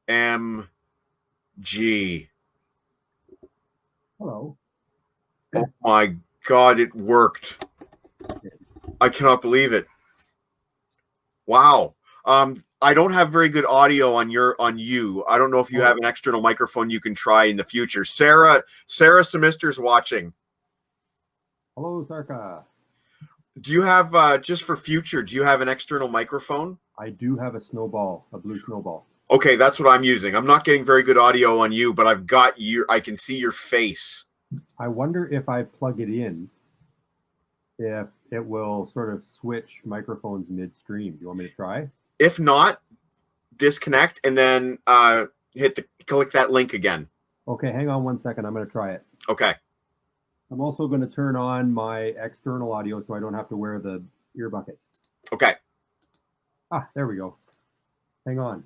Hello. Oh my God, it worked. I cannot believe it. Wow. I don't have very good audio on you. I don't know if you have an external microphone you can try in the future. Sarah Semister's watching. Hello, Sarca. Do you have just for future, do you have an external microphone? I do have a blue snowball. Okay, that's what I'm using. I'm not getting very good audio on you, but I've got I can see your face. I wonder if I plug it in, if it will sort of switch microphones midstream. Do you want me to try? If not, disconnect and then click that link again. Okay, hang on 1 second. I'm going to try it. Okay. I'm also going to turn on my external audio so I don't have to wear the ear buckets. Okay. Ah, there we go. Hang on.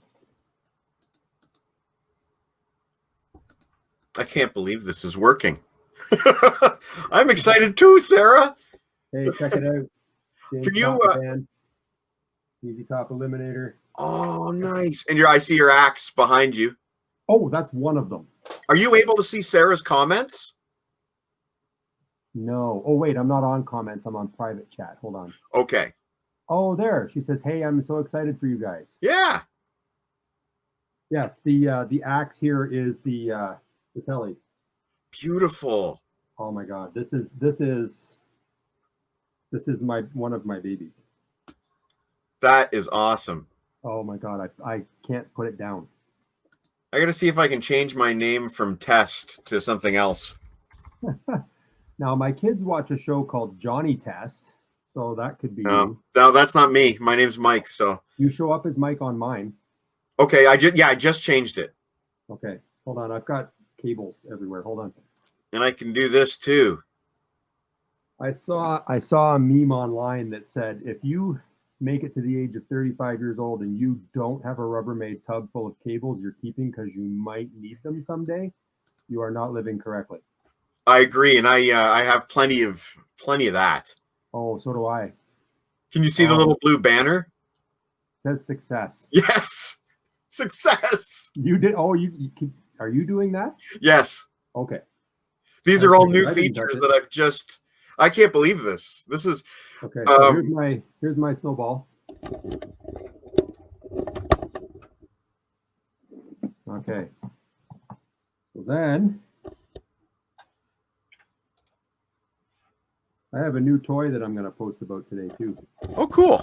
I can't believe this is working. I'm excited too, Sarah. Hey, check it out. Can you Easy Top Eliminator. Oh, nice. And I see your axe behind you. Oh, that's one of them. Are you able to see Sarah's comments? No. Oh, wait, I'm not on comments. I'm on private chat. Hold on. Okay. Oh, there. She says, "Hey, I'm so excited for you guys." Yeah. Yes, the axe here is the telly. Beautiful. Oh my God, this is one of my babies. That is awesome. Oh my God, I can't put it down. I got to see if I can change my name from Test to something else. Now my kids watch a show called Johnny Test, so that could be you. No, that's not me. My name's Mike. So you show up as Mike on mine. Okay, I just changed it. Okay, hold on. I've got cables everywhere. Hold on. And I can do this too. I saw a meme online that said, if you make it to the age of 35 years old and you don't have a Rubbermaid tub full of cables you're keeping because you might need them someday, you are not living correctly. I agree, and I have plenty of that. Oh, so do I. Can you see the little blue banner? It says success. Yes, success. You did. Oh, are you doing that? Yes. Okay. These are all new features that I can't believe this. This is okay. So here's my snowball. Okay. So then I have a new toy that I'm going to post about today too. Oh, cool.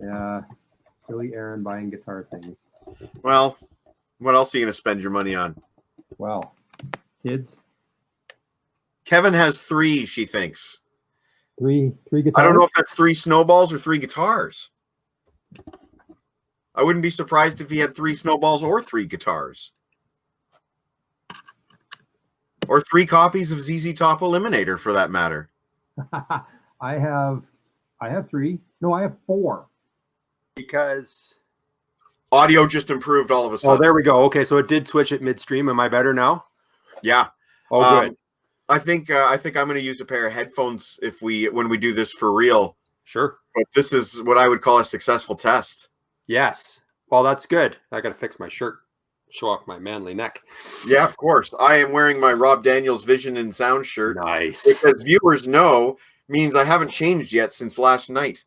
Yeah. Billy Aaron buying guitar things. Well, what else are you going to spend your money on? Well, kids. Kevin has 3, she thinks. Three guitars? I don't know if that's 3 snowballs or 3 guitars. I wouldn't be surprised if he had 3 snowballs or 3 guitars. Or 3 copies of ZZ Top Eliminator, for that matter. I have 3. No, I have 4. Because audio just improved all of a sudden. Oh, there we go. Okay, so it did switch at midstream. Am I better now? Yeah. Oh, good. I think I'm going to use a pair of headphones when we do this for real. Sure. But this is what I would call a successful test. Yes. Well, that's good. I got to fix my shirt. Show off my manly neck. Yeah, of course. I am wearing my Rob Daniels Vision and Sound shirt. Nice. Because viewers know means I haven't changed yet since last night.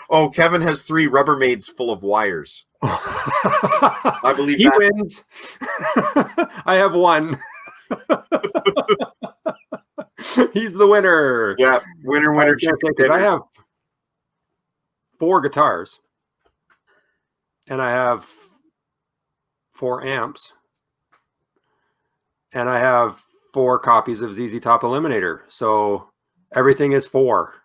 Oh, Kevin has 3 Rubbermaids full of wires. I believe he wins. I have 1. He's the winner. Yeah, winner. Because I have 4 guitars, and I have 4 amps, and I have 4 copies of ZZ Top Eliminator. So everything is 4.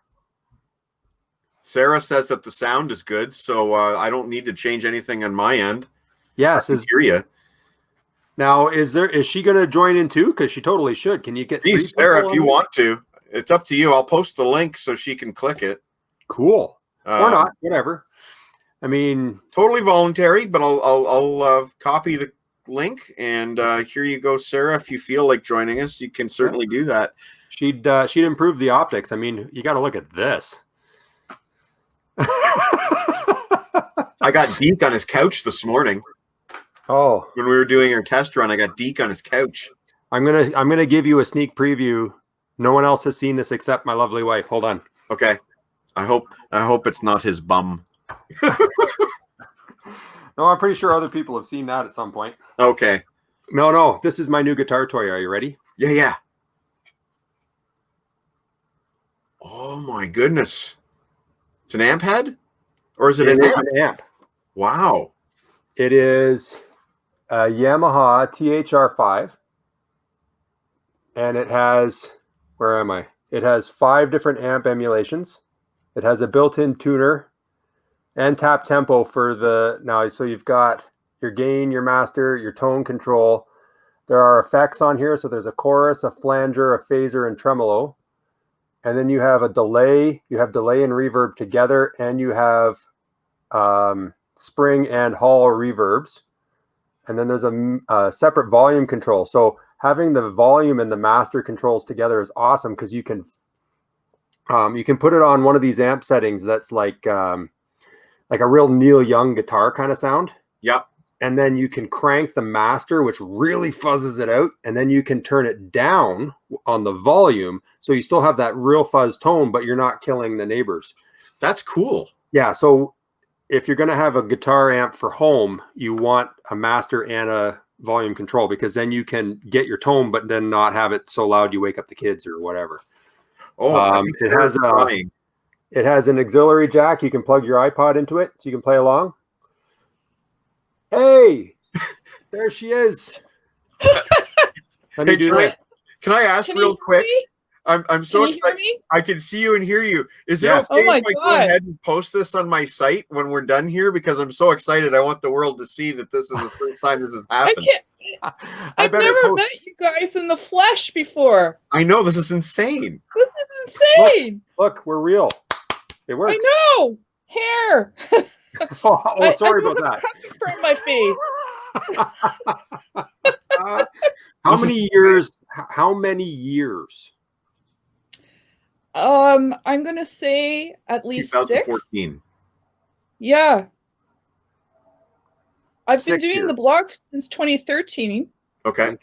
Sarah says that the sound is good, so I don't need to change anything on my end. Yes, I can hear you. Now, is she going to join in too? Because she totally should. Can you get Please, Sarah, if you want to. It's up to you. I'll post the link so she can click it. Cool. Or not, whatever. I mean, totally voluntary, but I'll copy the link, and here you go, Sarah. If you feel like joining us, you can certainly do that. She'd improve the optics. I mean, you got to look at this. I I got Deke on his couch this morning. Oh, When we were doing our test run, I got Deke on his couch. I'm gonna give you a sneak preview. No one else has seen this except my lovely wife. Hold on. Okay. I hope it's not his bum. No, I'm pretty sure other people have seen that at some point. Okay. No, this is my new guitar toy. Are you ready? Yeah. Oh my goodness. It's an amp head? Or is it an is amp? an amp. Wow. It is a Yamaha THR5, and it has, where am I? It has 5 different amp emulations. It has a built-in tuner and tap tempo for the, now, so you've got your gain, your master, your tone control. There are effects on here. So there's a chorus, a flanger, a phaser, and tremolo. And then you have a delay. You have delay and reverb together, and you have spring and hall reverbs. And then there's a separate volume control. So having the volume and the master controls together is awesome because you can put it on one of these amp settings that's like a real Neil Young guitar kind of sound. Yep. And then you can crank the master, which really fuzzes it out. And then you can turn it down on the volume. So you still have that real fuzz tone, but you're not killing the neighbors. That's cool. Yeah. So if you're going to have a guitar amp for home, you want a master and a volume control, because then you can get your tone, but then not have it so loud you wake up the kids or whatever. Oh, it has an auxiliary jack. You can plug your iPod into it so you can play along. Hey, there she is. Let me do this. Can I ask real quick? I'm so excited. I can see you and hear you. Is it okay if I go ahead and post this on my site when we're done here? Because I'm so excited. I want the world to see that this is the first time this has happened. I've never met you guys in the flesh before. I know, this is insane. This is insane. Look, we're real. It works. I know. Hair. Sorry about that. From my face. How many years? How many years? I'm gonna say at least 2014. 6. Yeah. I've been 6 doing years. the blog since 2013. Okay.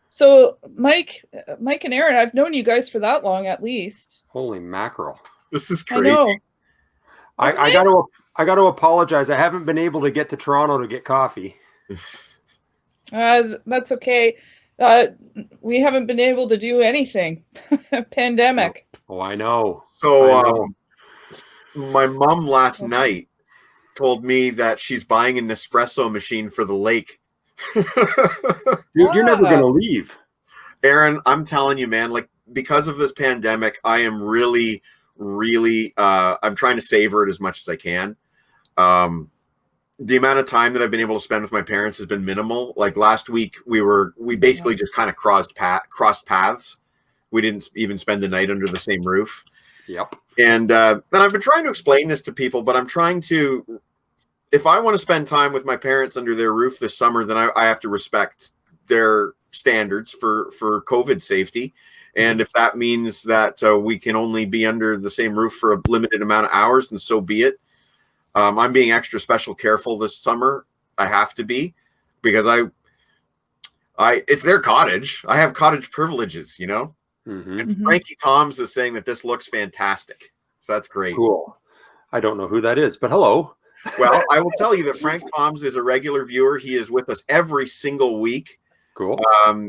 So Mike and Aaron, I've known you guys for that long at least. Holy mackerel. This is crazy. I know. I got to apologize. I haven't been able to get to Toronto to get coffee. That's okay. We haven't been able to do anything. Pandemic. Oh, I know. So my mom last night told me that she's buying an espresso machine for the lake. Dude, you're never going to leave. Aaron, I'm telling you, man, like, because of this pandemic, I am really, I'm trying to savor it as much as I can. The amount of time that I've been able to spend with my parents has been minimal. Like last week, we basically just kind of crossed paths. We didn't even spend the night under the same roof. Yep. And then I've been trying to explain this to people, but I'm trying to, if I want to spend time with my parents under their roof this summer, then I have to respect their standards for COVID safety. And if that means that we can only be under the same roof for a limited amount of hours, then so be it. I'm being extra special careful this summer. I have to be, because it's their cottage. I have cottage privileges, you know? Mm-hmm. And Frankie Toms is saying that this looks fantastic. So that's great. Cool. I don't know who that is, but hello. Well, I will tell you that Frank Toms is a regular viewer. He is with us every single week. Cool.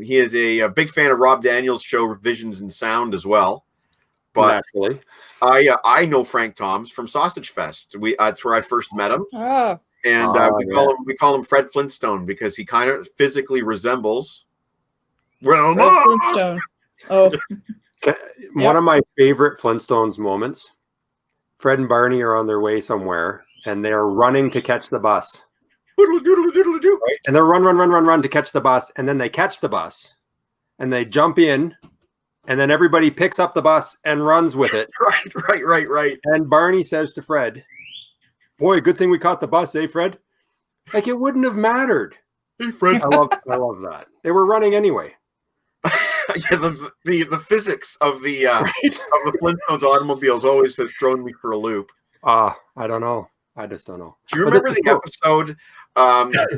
He is a big fan of Rob Daniels' show Visions and Sound as well. But naturally, I know Frank Toms from Sausage Fest. That's where I first met him. Oh. And we call him Fred Flintstone because he kind of physically resembles Fred Flintstone. Oh. One of my favorite Flintstones moments. Fred and Barney are on their way somewhere, and they're running to catch the bus. Right? And they're run to catch the bus, and then they catch the bus, and they jump in, and then everybody picks up the bus and runs with it. Right. And Barney says to Fred, "Boy, good thing we caught the bus, eh, Fred?" Like it wouldn't have mattered. Hey, Fred. I love that. They were running anyway. Yeah, the physics of the Flintstones automobiles always has thrown me for a loop. I don't know. I just don't know. Do you But remember this is the cool. episode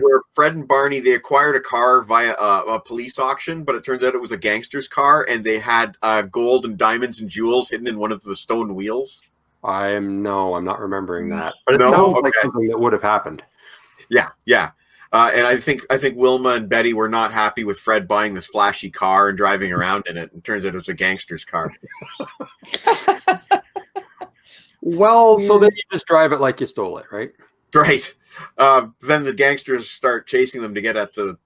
where Fred and Barney, they acquired a car via a police auction, but it turns out it was a gangster's car, and they had gold and diamonds and jewels hidden in one of the stone wheels? I'm not remembering that. But it No? sounds like Okay. something that would have happened. Yeah. And I think Wilma and Betty were not happy with Fred buying this flashy car and driving around in it. And it turns out it was a gangster's car. Well, so then you just drive it like you stole it, right? Right. Then the gangsters start chasing them to get at the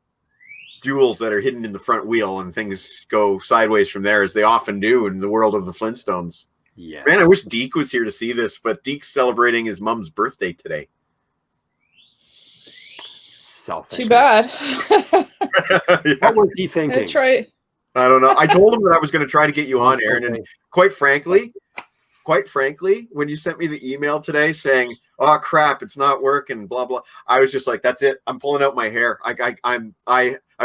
jewels that are hidden in the front wheel, and things go sideways from there, as they often do in the world of the Flintstones. Yeah. Man, I wish Deke was here to see this, but Deke's celebrating his mom's birthday today. Selfish. Too bad. What was he thinking? I don't know. I told him that I was going to try to get you on, Aaron, and quite frankly, when you sent me the email today saying, "Oh crap, it's not working," blah blah, I was just like, "That's it. I'm pulling out my hair. I've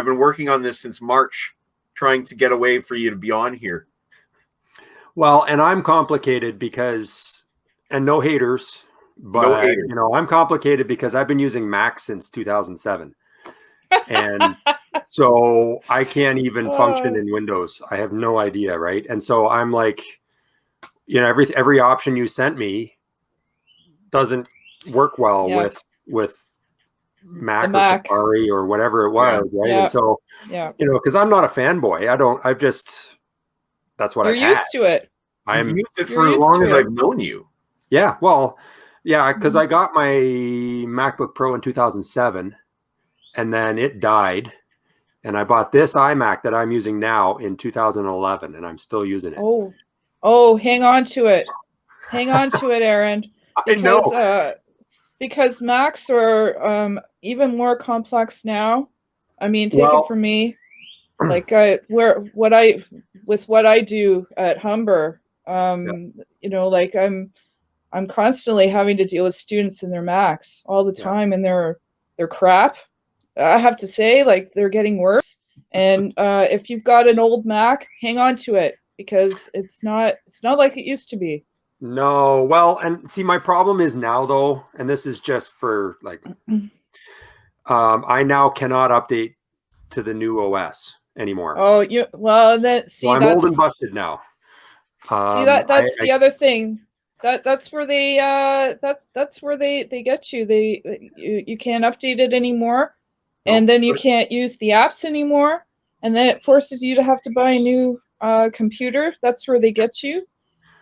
been working on this since March, trying to get a way for you to be on here." Well, and I'm complicated because, and no haters, but No haters. I'm complicated because I've been using Mac since 2007, and so I can't even function in Windows. I have no idea, right? And so I'm like, every option you sent me doesn't work well with Mac or Safari or whatever it was, right? And so, because I'm not a fanboy. That's what You're used to it. I've used it for as long as I've known you. Yeah, well, yeah, because I got my MacBook Pro in 2007, and then it died, and I bought this iMac that I'm using now in 2011, and I'm still using it. Oh, hang on to it. Hang on to it, Aaron. Because Macs are even more complex now. I mean, take it from me. Like what I do at Humber, like I'm constantly having to deal with students and their Macs all the time, and they're crap. I have to say, like, they're getting worse. And if you've got an old Mac, hang on to it, because it's not like it used to be. No, well, and see, my problem is now though, and this is just for like, I now cannot update to the new OS anymore. Oh, so I'm old and busted now. That's the other thing. That's where they get you. You can't update it anymore, and then you can't use the apps anymore, and then it forces you to have to buy a new computer. That's where they get you.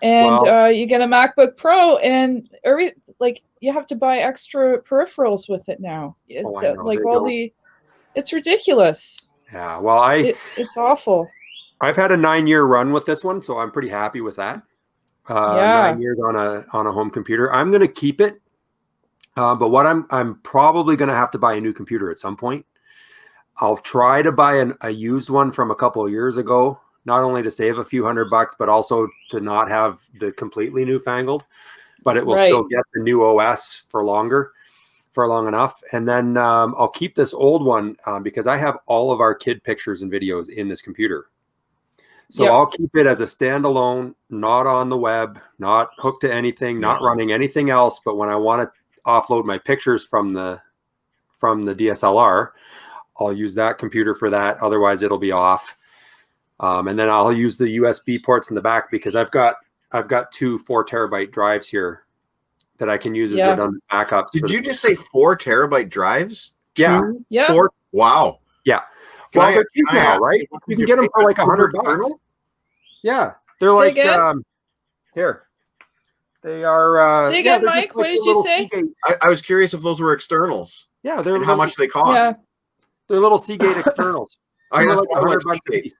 And you get a MacBook Pro, and you have to buy extra peripherals with it now. It's ridiculous. Yeah, well, it's awful. I've had a 9-year run with this one, so I'm pretty happy with that. 9 years on a home computer. I'm going to keep it, but what I'm probably going to have to buy a new computer at some point. I'll try to buy a used one from a couple of years ago, not only to save a few $100, but also to not have the completely newfangled, but it will still get the new OS for long enough. And then I'll keep this old one because I have all of our kid pictures and videos in this computer. So I'll keep it as a standalone, not on the web, not hooked to anything, not running anything else. But when I want to offload my pictures from the DSLR, I'll use that computer for that. Otherwise, it'll be off. And then I'll use the USB ports in the back because I've got 2 4-terabyte drives here that I can use as redundant backups. Did you just say 4-terabyte drives? Yeah. 4? Wow. Yeah. Well, they're cheap now, right? You can get them for like $100. Yeah, they're like here. They are. Say again, Mike. What did you say? I was curious if those were externals. Yeah, they're how much they cost. Yeah. They're little Seagate externals. I like $100 a piece.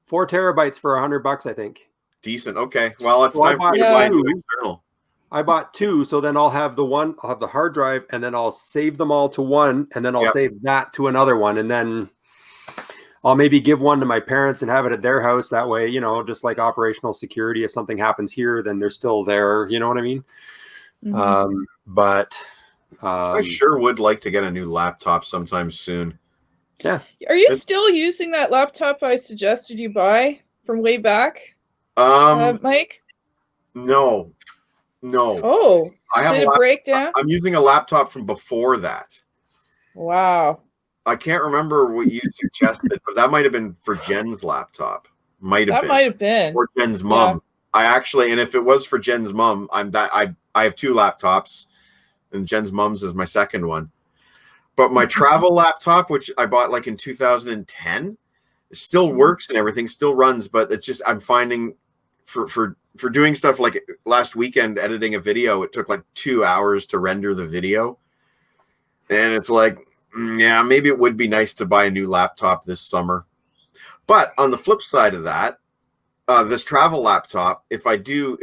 4 terabytes for $100, I think. Decent. Okay. Well, it's time for you to buy a new external. I bought 2, so then I'll have I'll have the hard drive, and then I'll save them all to one, and then I'll save that to another one, and then I'll maybe give one to my parents and have it at their house. That way, just like operational security, if something happens here, then they're still there. You know what I mean? Mm-hmm. But I sure would like to get a new laptop sometime soon. Yeah. Are you still using that laptop I suggested you buy from way back, Mike? No. No. Oh, I have did a it break down? I'm using a laptop from before that. Wow. I can't remember what you suggested, but that might have been for Jen's laptop. That might have been. Or Jen's mom. Yeah. I actually, and if it was for Jen's mom, I have 2 laptops, and Jen's mom's is my second one. But my travel laptop, which I bought like in 2010, still works and everything, still runs, but it's just I'm finding for doing stuff like last weekend editing a video, it took like 2 hours to render the video. And it's like, yeah, maybe it would be nice to buy a new laptop this summer. But on the flip side of that, this travel laptop, if I do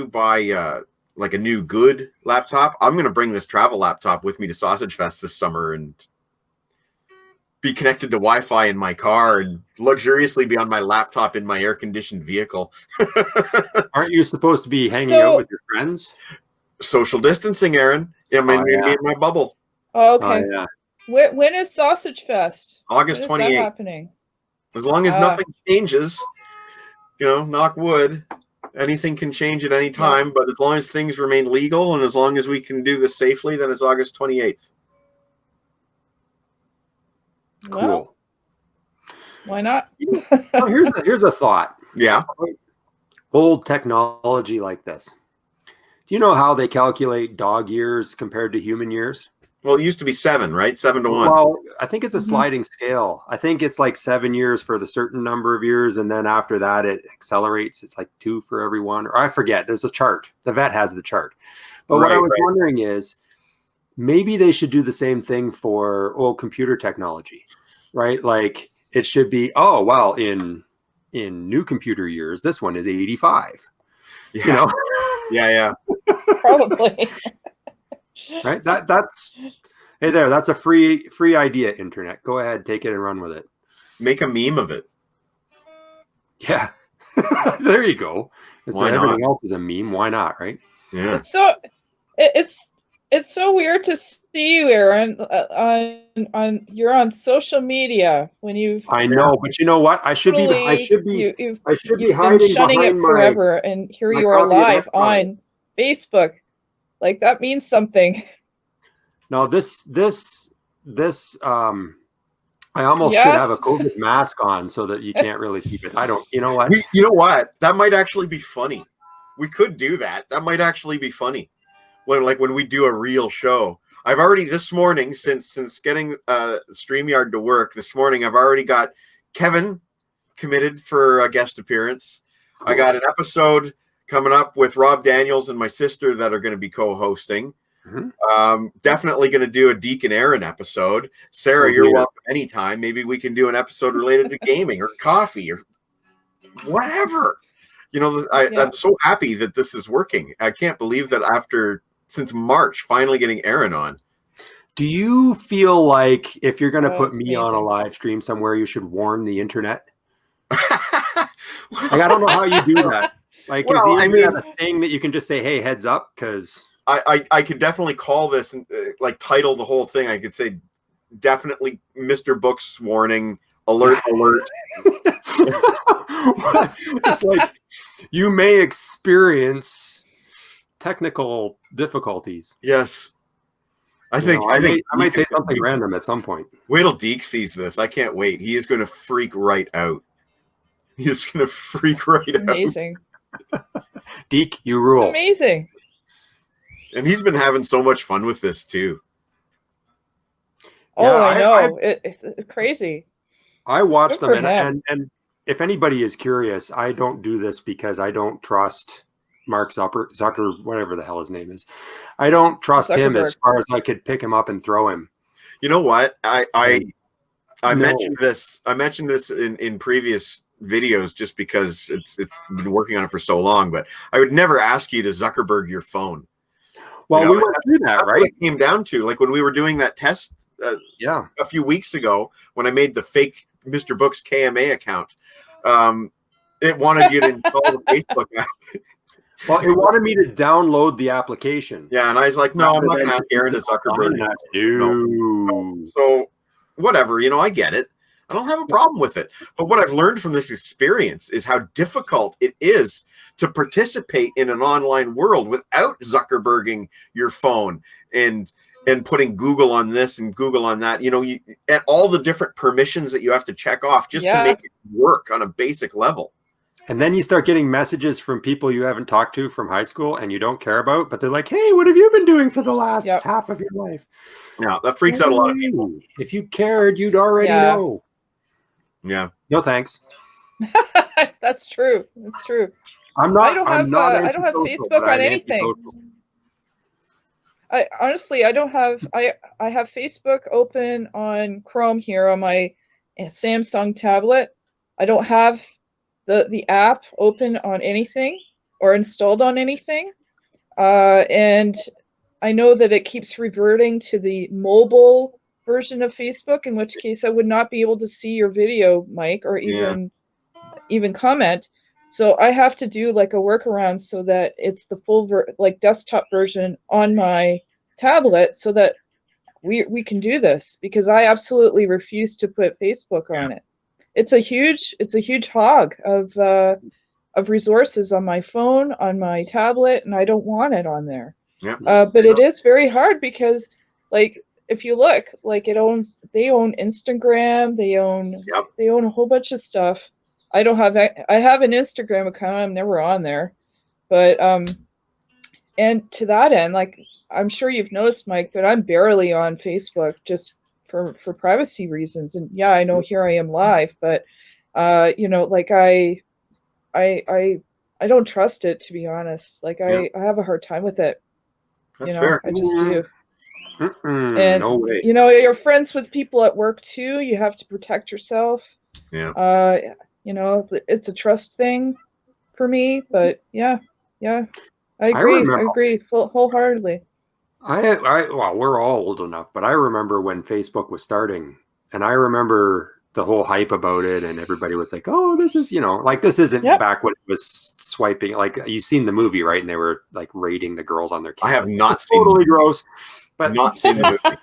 buy like a new good laptop, I'm going to bring this travel laptop with me to Sausage Fest this summer and be connected to Wi-Fi in my car and luxuriously be on my laptop in my air-conditioned vehicle. Aren't you supposed to be hanging out with your friends? Social distancing, Aaron. I'm in my bubble. Oh, okay. Oh, yeah. When is Sausage Fest? August 28th. Happening? As long as nothing changes, knock wood, anything can change at any time. But as long as things remain legal and as long as we can do this safely, then it's August 28th. Cool. Well, why not? So here's a thought. Yeah. Old technology like this. Do you know how they calculate dog years compared to human years? Well, it used to be 7, right? 7 to 1. Well, I think it's a sliding scale. I think it's like 7 years for the certain number of years. And then after that, it accelerates. It's like 2 for every one. Or I forget. There's a chart. The vet has the chart. But what I was wondering is maybe they should do the same thing for old computer technology, right? Like it should be, oh, well, in new computer years, this one is 85. Yeah. Yeah. Probably. Right. That's hey there. That's a free idea. Internet. Go ahead, take it and run with it. Make a meme of it. Yeah. There you go. Why everything not? else is a meme. Why not? Right. Yeah. It's so weird to see you, Aaron. You're on social media when you've. I know, but you know what? I should be You've hiding been shunning it behind forever, and here you are live on Facebook. Like that means something. No, this I almost should have a COVID mask on so that you can't really see it. I don't. You know what? You know what? That might actually be funny. We could do that. That might actually be funny. Like when we do a real show. I've already this morning, since getting StreamYard to work this morning, I've already got Kevin committed for a guest appearance. Cool. I got an episode coming up with Rob Daniels and my sister that are going to be co-hosting. Mm-hmm. Definitely going to do a Deacon Aaron episode. Sarah, you're welcome anytime. Maybe we can do an episode related to gaming or coffee or whatever. I'm so happy that this is working. I can't believe that since March, finally getting Aaron on. Do you feel like if you're going to put me on a live stream somewhere, you should warn the internet? I don't know how you do that. Like, is the internet a thing that you can just say, hey, heads up? Because I could definitely call this and title the whole thing. I could say, definitely Mr. Books warning, alert, alert. It's like you may experience technical difficulties. Yes. I might say something random at some point. Wait till Deke sees this. I can't wait. He is going to freak right out. He is going to freak right out. Amazing. Deke, you rule. It's amazing. And he's been having so much fun with this too. Oh, I know. It's crazy. I watch them, and if anybody is curious, I don't do this because I don't trust Mark Zucker, whatever the hell his name is. I don't trust him as far as I could pick him up and throw him. You know what? I mentioned this. I mentioned this in previous videos just because it's been working on it for so long. But I would never ask you to Zuckerberg your phone. Well, we went through that, right? What it came down to, like when we were doing that test a few weeks ago, when I made the fake Mr. Books KMA account, it wanted you to install the Facebook app. Well, it wanted me to download the application. Yeah, and I was like, no, I'm not going to ask Aaron to Zuckerberg. No. So, whatever, I get it. I don't have a problem with it. But what I've learned from this experience is how difficult it is to participate in an online world without Zuckerberging your phone and putting Google on this and Google on that, and all the different permissions that you have to check off just to make it work on a basic level. And then you start getting messages from people you haven't talked to from high school and you don't care about, but they're like, hey, what have you been doing for the last half of your life? Yeah, that freaks out a lot of people. If you cared, you'd already know. Yeah. No, thanks. That's true. That's true. I don't have Facebook on anything. I honestly, I don't have. I have Facebook open on Chrome here on my Samsung tablet. I don't have the app open on anything or installed on anything, and I know that it keeps reverting to the mobile version of Facebook, in which case I would not be able to see your video, Mike, or even comment. So I have to do like a workaround so that it's the full desktop version on my tablet, so that we can do this, because I absolutely refuse to put Facebook on it. It's a huge hog of resources on my phone, on my tablet, and I don't want it on there. But it is very hard because, like, if you look, like, they own Instagram, they own a whole bunch of stuff. I have an Instagram account. I'm never on there, but and to that end, like, I'm sure you've noticed, Mike, but I'm barely on Facebook just for privacy reasons. And yeah, I know here I am live, but like I don't trust it, to be honest. Like I have a hard time with it. That's fair. I just do. And no way. You're friends with people at work too. You have to protect yourself. Yeah. It's a trust thing for me, but yeah. I agree. I agree wholeheartedly. Well, we're all old enough, but I remember when Facebook was starting, and I remember the whole hype about it, and everybody was like, "Oh, this is, like, this isn't back when it was swiping." Like, you've seen the movie, right? And they were like rating the girls on their cameras. I have not seen totally gross, but not seen the movie.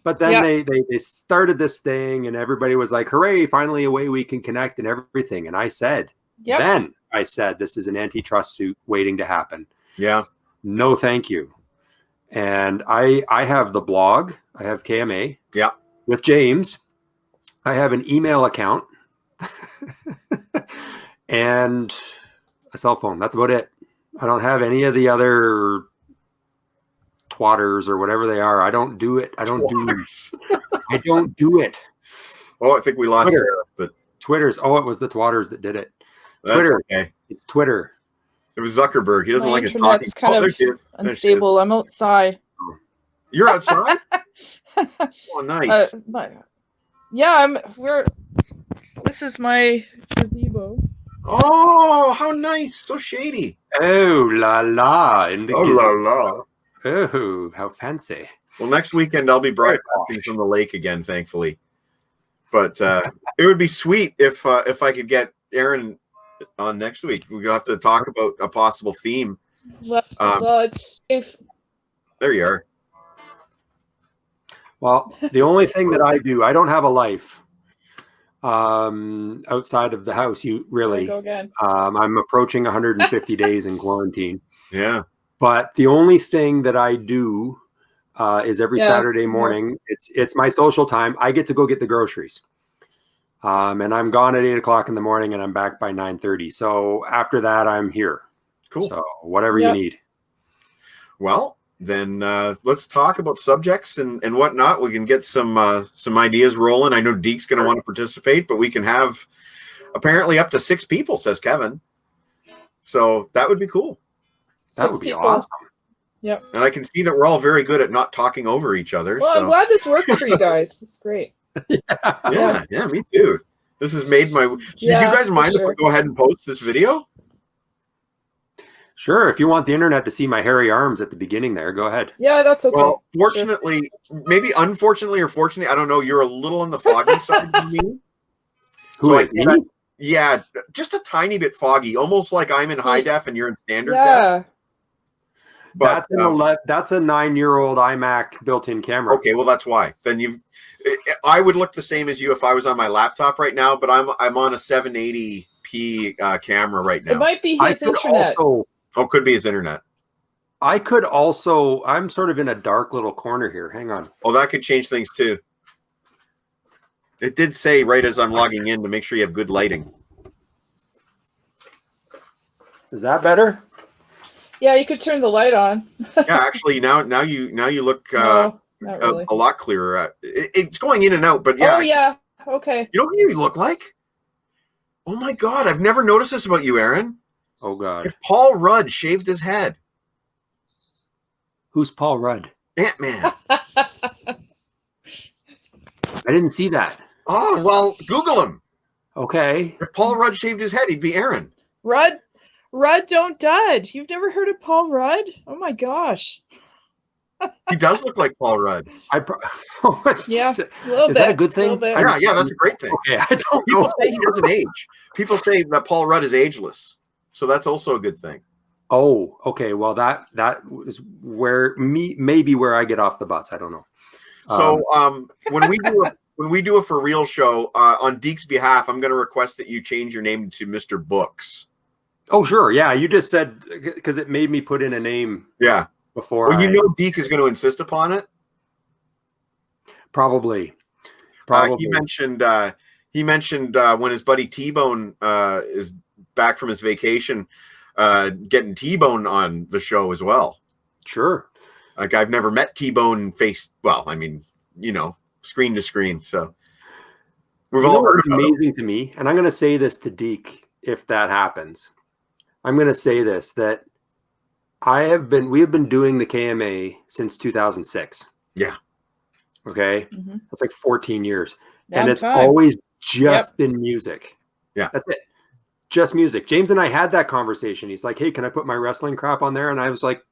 But then they started this thing, and everybody was like, "Hooray! Finally, a way we can connect and everything." And I said, "This is an antitrust suit waiting to happen." Yeah. No, thank you. And I have the blog. I have KMA. Yeah. With James. I have an email account and a cell phone. That's about it. I don't have any of the other twatters or whatever they are. I don't do it. I don't do it. Oh, I think we lost Twitter. Sarah, but Twitter's. Oh, it was the twatters that did it. That's Twitter. Okay. It's Twitter. It was Zuckerberg. He doesn't like his internet's talking. kind of unstable. I'm outside. You're outside? Oh, nice. This is my gazebo. Oh, how nice. So shady. Oh, la la. Oh, how fancy. Well, next weekend I'll be broadcasting from the lake again, thankfully. But it would be sweet if I could get Aaron on next week. We're gonna have to talk about a possible theme. Well, it's if there you are. Well, the only thing that I do, I don't have a life outside of the house. I'm approaching 150 days in quarantine. Yeah. But the only thing that I do is every Saturday morning. It's my social time. I get to go get the groceries. And I'm gone at 8 o'clock in the morning and I'm back by 9:30. So after that, I'm here. Cool. So whatever you need. Well, then let's talk about subjects and whatnot. We can get some ideas rolling. I know Deke's going to want to participate, but we can have apparently up to 6 people, says Kevin. So that would be cool. That would be awesome. Yep. And I can see that we're all very good at not talking over each other. Well, I'm glad this works for you guys. It's great. Yeah, me too. This has made my. So do you guys mind if I go ahead and post this video? Sure. If you want the internet to see my hairy arms at the beginning there, go ahead. Yeah, that's okay. Well, fortunately, maybe unfortunately or fortunately, I don't know. You're a little on the foggy side of me. Who is me? Yeah, just a tiny bit foggy, almost like I'm in high def and you're in standard def. But that's a 9-year-old iMac built-in camera. okay, well that's why. Then I would look the same as you if I was on my laptop right now, but I'm on a 780p camera right now. It might be his internet. Could be his internet. I could also. I'm sort of in a dark little corner here. Hang on. Oh, that could change things too. It did say right as I'm logging in to make sure you have good lighting. Is that better? Yeah, you could turn the light on. Yeah, actually, now you look No, not really. a lot clearer. It's going in and out, but yeah. Oh yeah. Okay. You know who you look like? Oh my God, I've never noticed this about you, Aaron. Oh God. If Paul Rudd shaved his head. Who's Paul Rudd? Ant-Man. I didn't see that. Oh, well, Google him. Okay. If Paul Rudd shaved his head, he'd be Aaron. Rudd, don't dud. You've never heard of Paul Rudd? Oh my gosh. He does look like Paul Rudd. Yeah, a little Is bit, that a good thing? Yeah, that's a great thing. Okay, I don't People know. say he doesn't age. People say that Paul Rudd is ageless. So that's also a good thing. Oh, okay. Well, that is maybe where I get off the bus. I don't know. So when we do a for real show on Deke's behalf, I'm going to request that you change your name to Mr. Books. Oh, sure. Yeah, you just said because it made me put in a name. Yeah. Before. Well, you know, Deke is going to insist upon it. Probably. He mentioned when his buddy T-Bone is back from his vacation, getting T-Bone on the show as well. Sure. Like I've never met T-Bone face. Well, I mean, you know, screen to screen. So we've all heard about amazing to me, and I'm going to say this to Deke if that happens. I'm going to say this that we have been doing the KMA since 2006. Yeah. Okay. Mm-hmm. That's like 14 years. Long and it's time. always just been music. Yeah. That's it. Just music. James and I had that conversation. He's like, hey, can I put my wrestling crap on there? And I was like,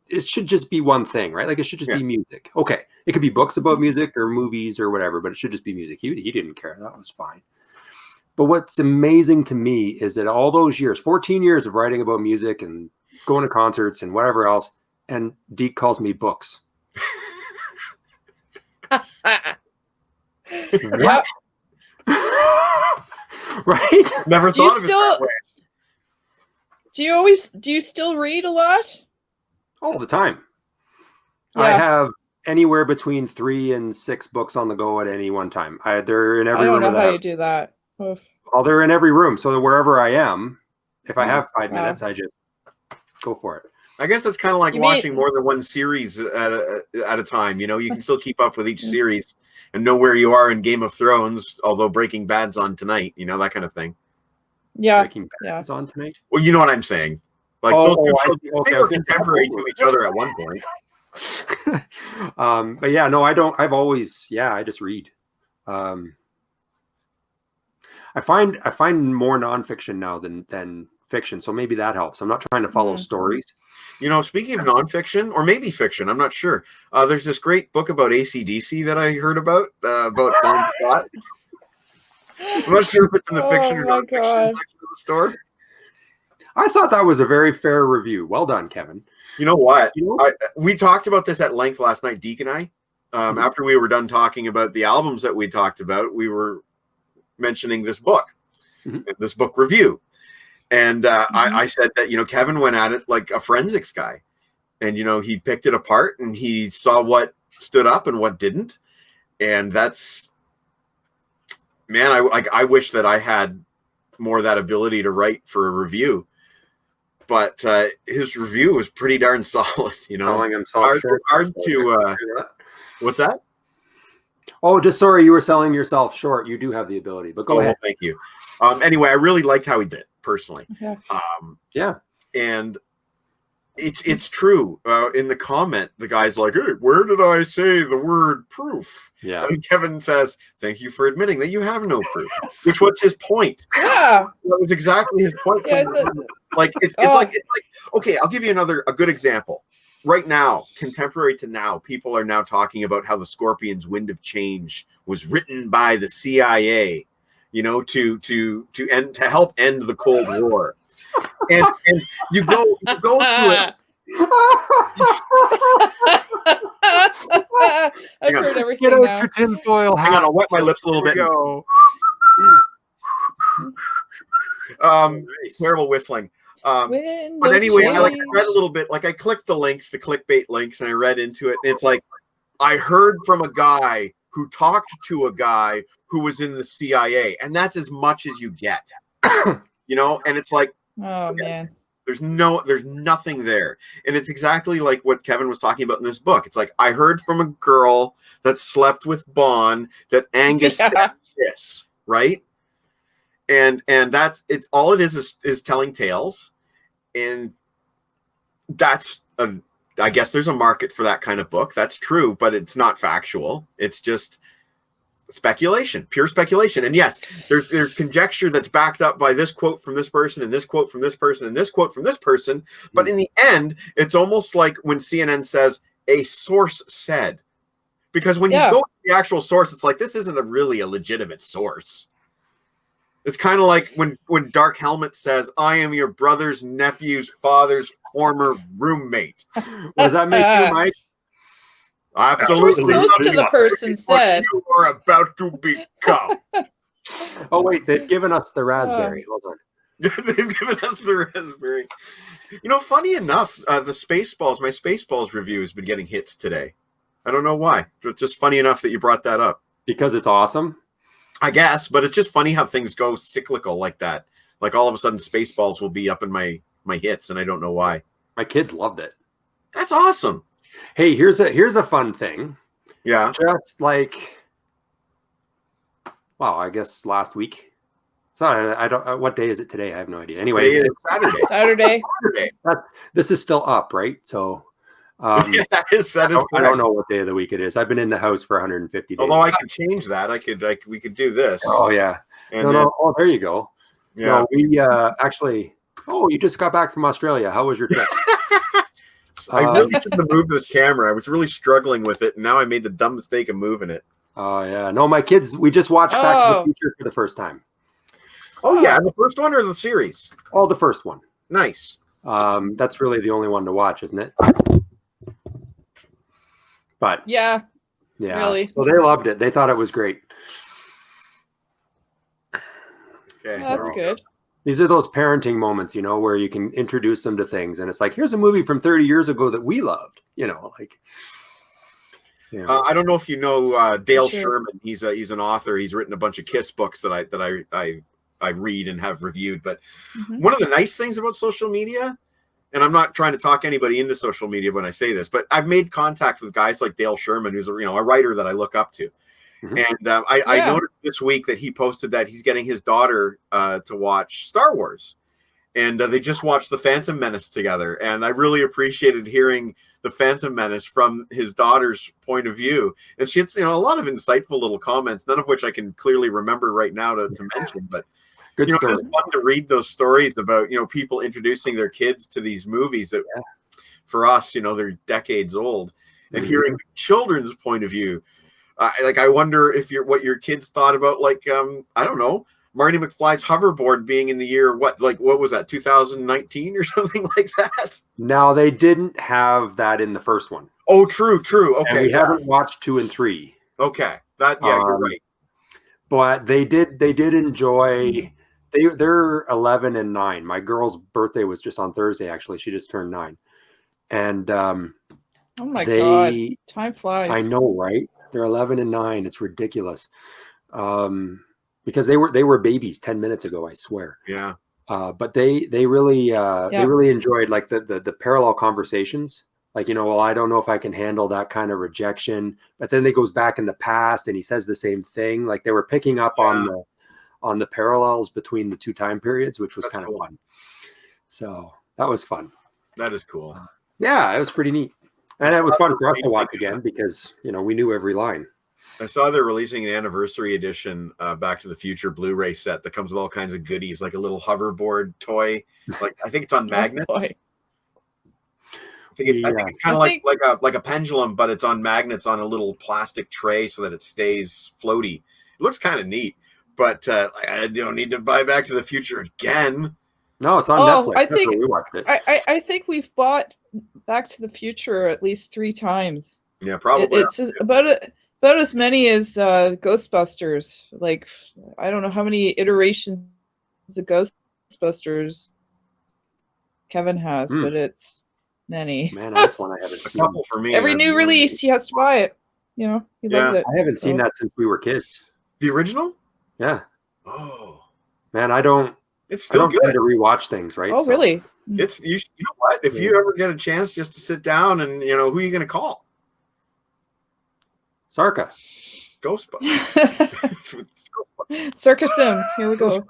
it should just be one thing, right? Like it should just be music. Okay. It could be books about music or movies or whatever, but it should just be music. He didn't care. That was fine. But what's amazing to me is that all those years, 14 years of writing about music and going to concerts and whatever else, and Deke calls me Books. What? Right? Never thought of it that way. Do you still read a lot? All the time. Yeah. I have anywhere between 3 and 6 books on the go at any one time. They're in every room. I don't know how you do that. Oof. Oh, they're in every room. So wherever I am, if I have 5 minutes, I just go for it. I guess that's kind of like watching more than one series at a time. You know, you can still keep up with each series and know where you are in Game of Thrones, although Breaking Bad's on tonight, you know, that kind of thing. Yeah. Breaking Bad's on tonight? Well, you know what I'm saying. Like those two shows, they were contemporary to each other at one point. But yeah, no, I don't. I've always, I just read. I find more nonfiction now than fiction, so maybe that helps. I'm not trying to follow stories. You know, speaking of nonfiction, or maybe fiction, I'm not sure. There's this great book about AC/DC that I heard about Bon Scott. I'm not sure if it's in the fiction or nonfiction section of the store. I thought that was a very fair review. Well done, Kevin. You know what? We talked about this at length last night, Deke and I. After we were done talking about the albums that we talked about, we were mentioning this book, this book review. And I said that, you know, Kevin went at it like a forensics guy. And, you know, he picked it apart and he saw what stood up and what didn't. And that's, man, I wish that I had more of that ability to write for a review. But his review was pretty darn solid, you know. Calling himself hard to what's that? Oh, just sorry, you were selling yourself short. You do have the ability, but go ahead. Thank you. Anyway, I really liked how he did personally. Yeah. And it's true. In the comment, the guy's like, hey, where did I say the word proof? Yeah. And Kevin says, thank you for admitting that you have no proof, which was his point. Yeah. That was exactly his point. Yeah, it's like, okay, I'll give you a good example. Right now, contemporary to now, people are now talking about how the Scorpions' Wind of Change was written by the CIA, you know, to help end the Cold War. And you go to it I've on. heard Get everything out now. your tinfoil hat. Hang on, I'll wet my lips a little Here bit. we go. Nice. Terrible whistling. Wind But of anyway, I change. read a little bit. Like I clicked the links, the clickbait links, and I read into it. And it's like I heard from a guy who talked to a guy who was in the CIA, and that's as much as you get. You know, and it's like, Oh man. there's nothing there. And it's exactly like what Kevin was talking about in this book. It's like I heard from a girl that slept with Bon that Angus said this, right? And that's it's all it is telling tales. And that's I guess there's a market for that kind of book. That's true, but it's not factual. It's just speculation, pure speculation. And yes, there's conjecture that's backed up by this quote from this person and this quote from this person and this quote from this person. But in the end, it's almost like when CNN says a source said, because when you go to the actual source, it's like, this isn't really a legitimate source. It's kind of like when Dark Helmet says, I am your brother's nephew's father's former roommate. Does that make you, Mike? Absolutely. Close to the person said. What you are about to become. Oh, wait, they've given us the raspberry. Hold on. They've given us the raspberry. You know, funny enough, my Spaceballs review has been getting hits today. I don't know why. It's just funny enough that you brought that up. Because it's awesome? I guess, but it's just funny how things go cyclical like that. Like all of a sudden Spaceballs will be up in my hits, and I don't know why. My kids loved it. That's awesome. Hey, here's a fun thing. Yeah. Just like, well, I guess last week. So I don't. What day is it today? I have no idea. Anyway, Today is Saturday. Saturday. This is still up, right? So, Yeah, that is I don't know what day of the week it is. I've been in the house for 150 days. Although I could change that. We could do this. Oh yeah. And No, then, no. Oh, there you go. yeah. No, we actually. Oh, you just got back from Australia. How was your trip? I really shouldn't have moved this camera. I was really struggling with it, and now I made the dumb mistake of moving it. Oh yeah. No, my kids. We just watched Back to the Future for the first time. Oh yeah, the first one or the series? Oh, the first one. Nice. That's really the only one to watch, isn't it? But Yeah. Really. So they loved it. They thought it was great. Okay. That's good. These are those parenting moments, where you can introduce them to things, and it's like, here's a movie from 30 years ago that we loved. I don't know if you know Dale Sure. Sherman. He's an author. He's written a bunch of KISS books that I read and have reviewed. But one of the nice things about social media, and I'm not trying to talk anybody into social media when I say this, but I've made contact with guys like Dale Sherman, who's a writer that I look up to. And I noticed this week that he posted that he's getting his daughter to watch Star Wars. And they just watched The Phantom Menace together. And I really appreciated hearing The Phantom Menace from his daughter's point of view. And she had a lot of insightful little comments, none of which I can clearly remember right now to mention. But good story. It's fun to read those stories about, people introducing their kids to these movies that for us, they're decades old. And hearing the children's point of view. I wonder if what your kids thought about, I don't know, Marty McFly's hoverboard being in the year, what was that, 2019 or something like that? Now, they didn't have that in the first one. Oh, true. Okay. And we haven't watched 2 and 3. Okay. You're right. But they did enjoy, they're 11 and 9. My girl's birthday was just on Thursday, actually. She just turned 9. And oh my God. Time flies. I know, right? They're 11 and 9. It's ridiculous. Because they were babies 10 minutes ago, I swear. Yeah. But they really enjoyed the parallel conversations. I don't know if I can handle that kind of rejection. But then they goes back in the past and he says the same thing. Like, they were picking up on the parallels between the 2 time periods, which was kind of fun. So that was fun. That is cool. Yeah, it was pretty neat. And it was fun for us to watch again because, we knew every line. I saw they're releasing an anniversary edition Back to the Future Blu-ray set that comes with all kinds of goodies, like a little hoverboard toy. I think it's on magnets. I think it's kind of like a pendulum, but it's on magnets on a little plastic tray so that it stays floaty. It looks kind of neat, but I don't need to buy Back to the Future again. No, it's on Netflix. I think we watched it. I think we've bought Back to the Future at least 3 times. Yeah, probably. It's about as many as Ghostbusters. Like, I don't know how many iterations of Ghostbusters Kevin has, but it's many. Man, that's one I haven't A seen. couple for me. Every new release, he has to buy it. You know, he loves it. I haven't seen that since we were kids. The original? Yeah. Oh, man, I don't. It's still good to rewatch things, right? Oh, really? It's you know what? If you ever get a chance just to sit down and who are you going to call? Sarca. Ghostbusters. Sarca Sim. Here we go.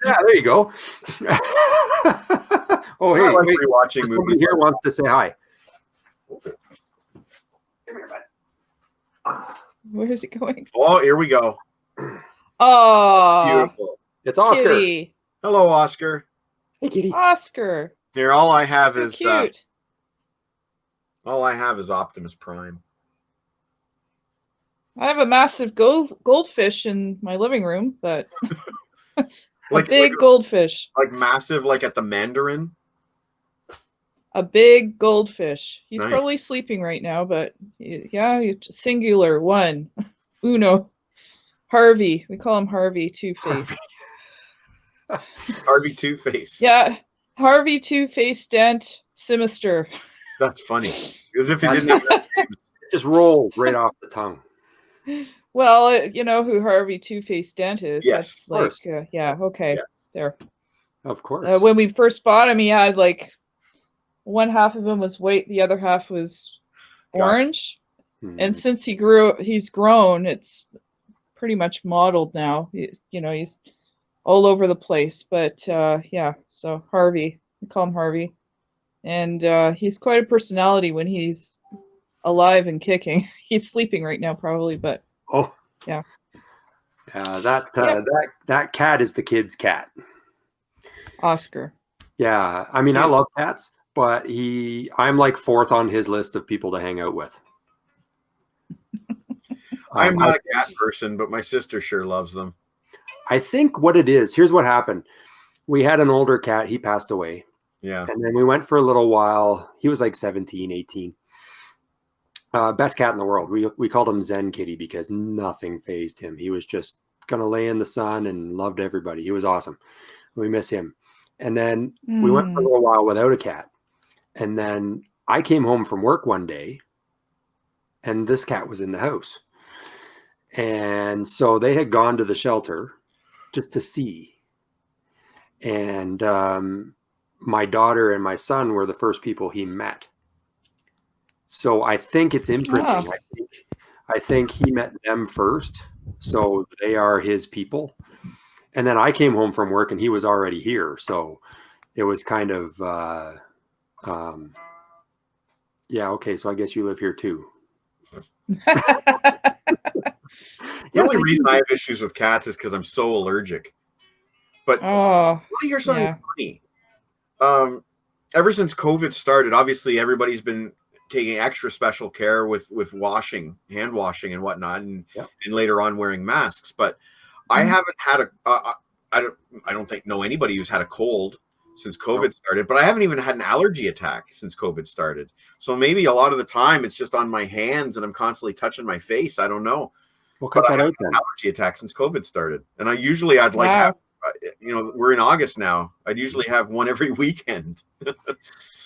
Yeah, there you go. Oh, hey, like wait. rewatching Somebody movies. here wants to say hi. Okay. Come here, bud. Where is it going? Oh, here we go. Oh, Beautiful. It's Oscar. kitty. Hello, Oscar. Hey, kitty. Oscar. Here, all I have So is cute. Optimus Prime. I have a massive goldfish in my living room, but Like a big goldfish. like massive, like at the Mandarin. A big goldfish. He's Nice. probably sleeping right now, but yeah, singular one. Uno. Harvey. We call him Harvey Two-Face. Harvey Two-Face. Yeah. Harvey Two-Face Dent Sinister. That's funny. As if he didn't even have names. Just rolled right off the tongue. Well, you know who Harvey Two-Face Dent is. Yes, That's like, yeah, okay. Yeah. There. Of course. When we first bought him, he had like one half of him was white, the other half was orange. And since he's grown, it's pretty much modeled now. He's all over the place. But yeah, so Harvey, we call him Harvey. And he's quite a personality when he's alive and kicking. He's sleeping right now, probably, but yeah. That cat is the kid's cat. Oscar. Yeah, I mean, I love cats, but I'm like 4th on his list of people to hang out with. I'm not a cat person, but my sister sure loves them. I think what it is, here's what happened. We had an older cat. He passed away. Yeah. And then we went for a little while. He was like 17, 18. Best cat in the world. We called him Zen Kitty because nothing fazed him. He was just going to lay in the sun and loved everybody. He was awesome. We miss him. And then we went for a little while without a cat. And then I came home from work one day and this cat was in the house. And so they had gone to the shelter just to see. And my daughter and my son were the first people he met. So I think it's imprinting. Wow. I think he met them first. So they are his people. And then I came home from work and he was already here. So it was kind of, yeah, okay. So I guess you live here too. The only reason I have issues with cats is because I'm so allergic. But want to hear something funny? Ever since COVID started, obviously everybody's been taking extra special care with washing, hand washing and whatnot, and later on wearing masks. But I haven't had I don't know anybody who's had a cold since COVID started, but I haven't even had an allergy attack since COVID started. So maybe a lot of the time it's just on my hands and I'm constantly touching my face. I don't know. We'll cut that out then. Allergy attack since COVID started. And I'd like have, we're in August now. I'd usually have one every weekend.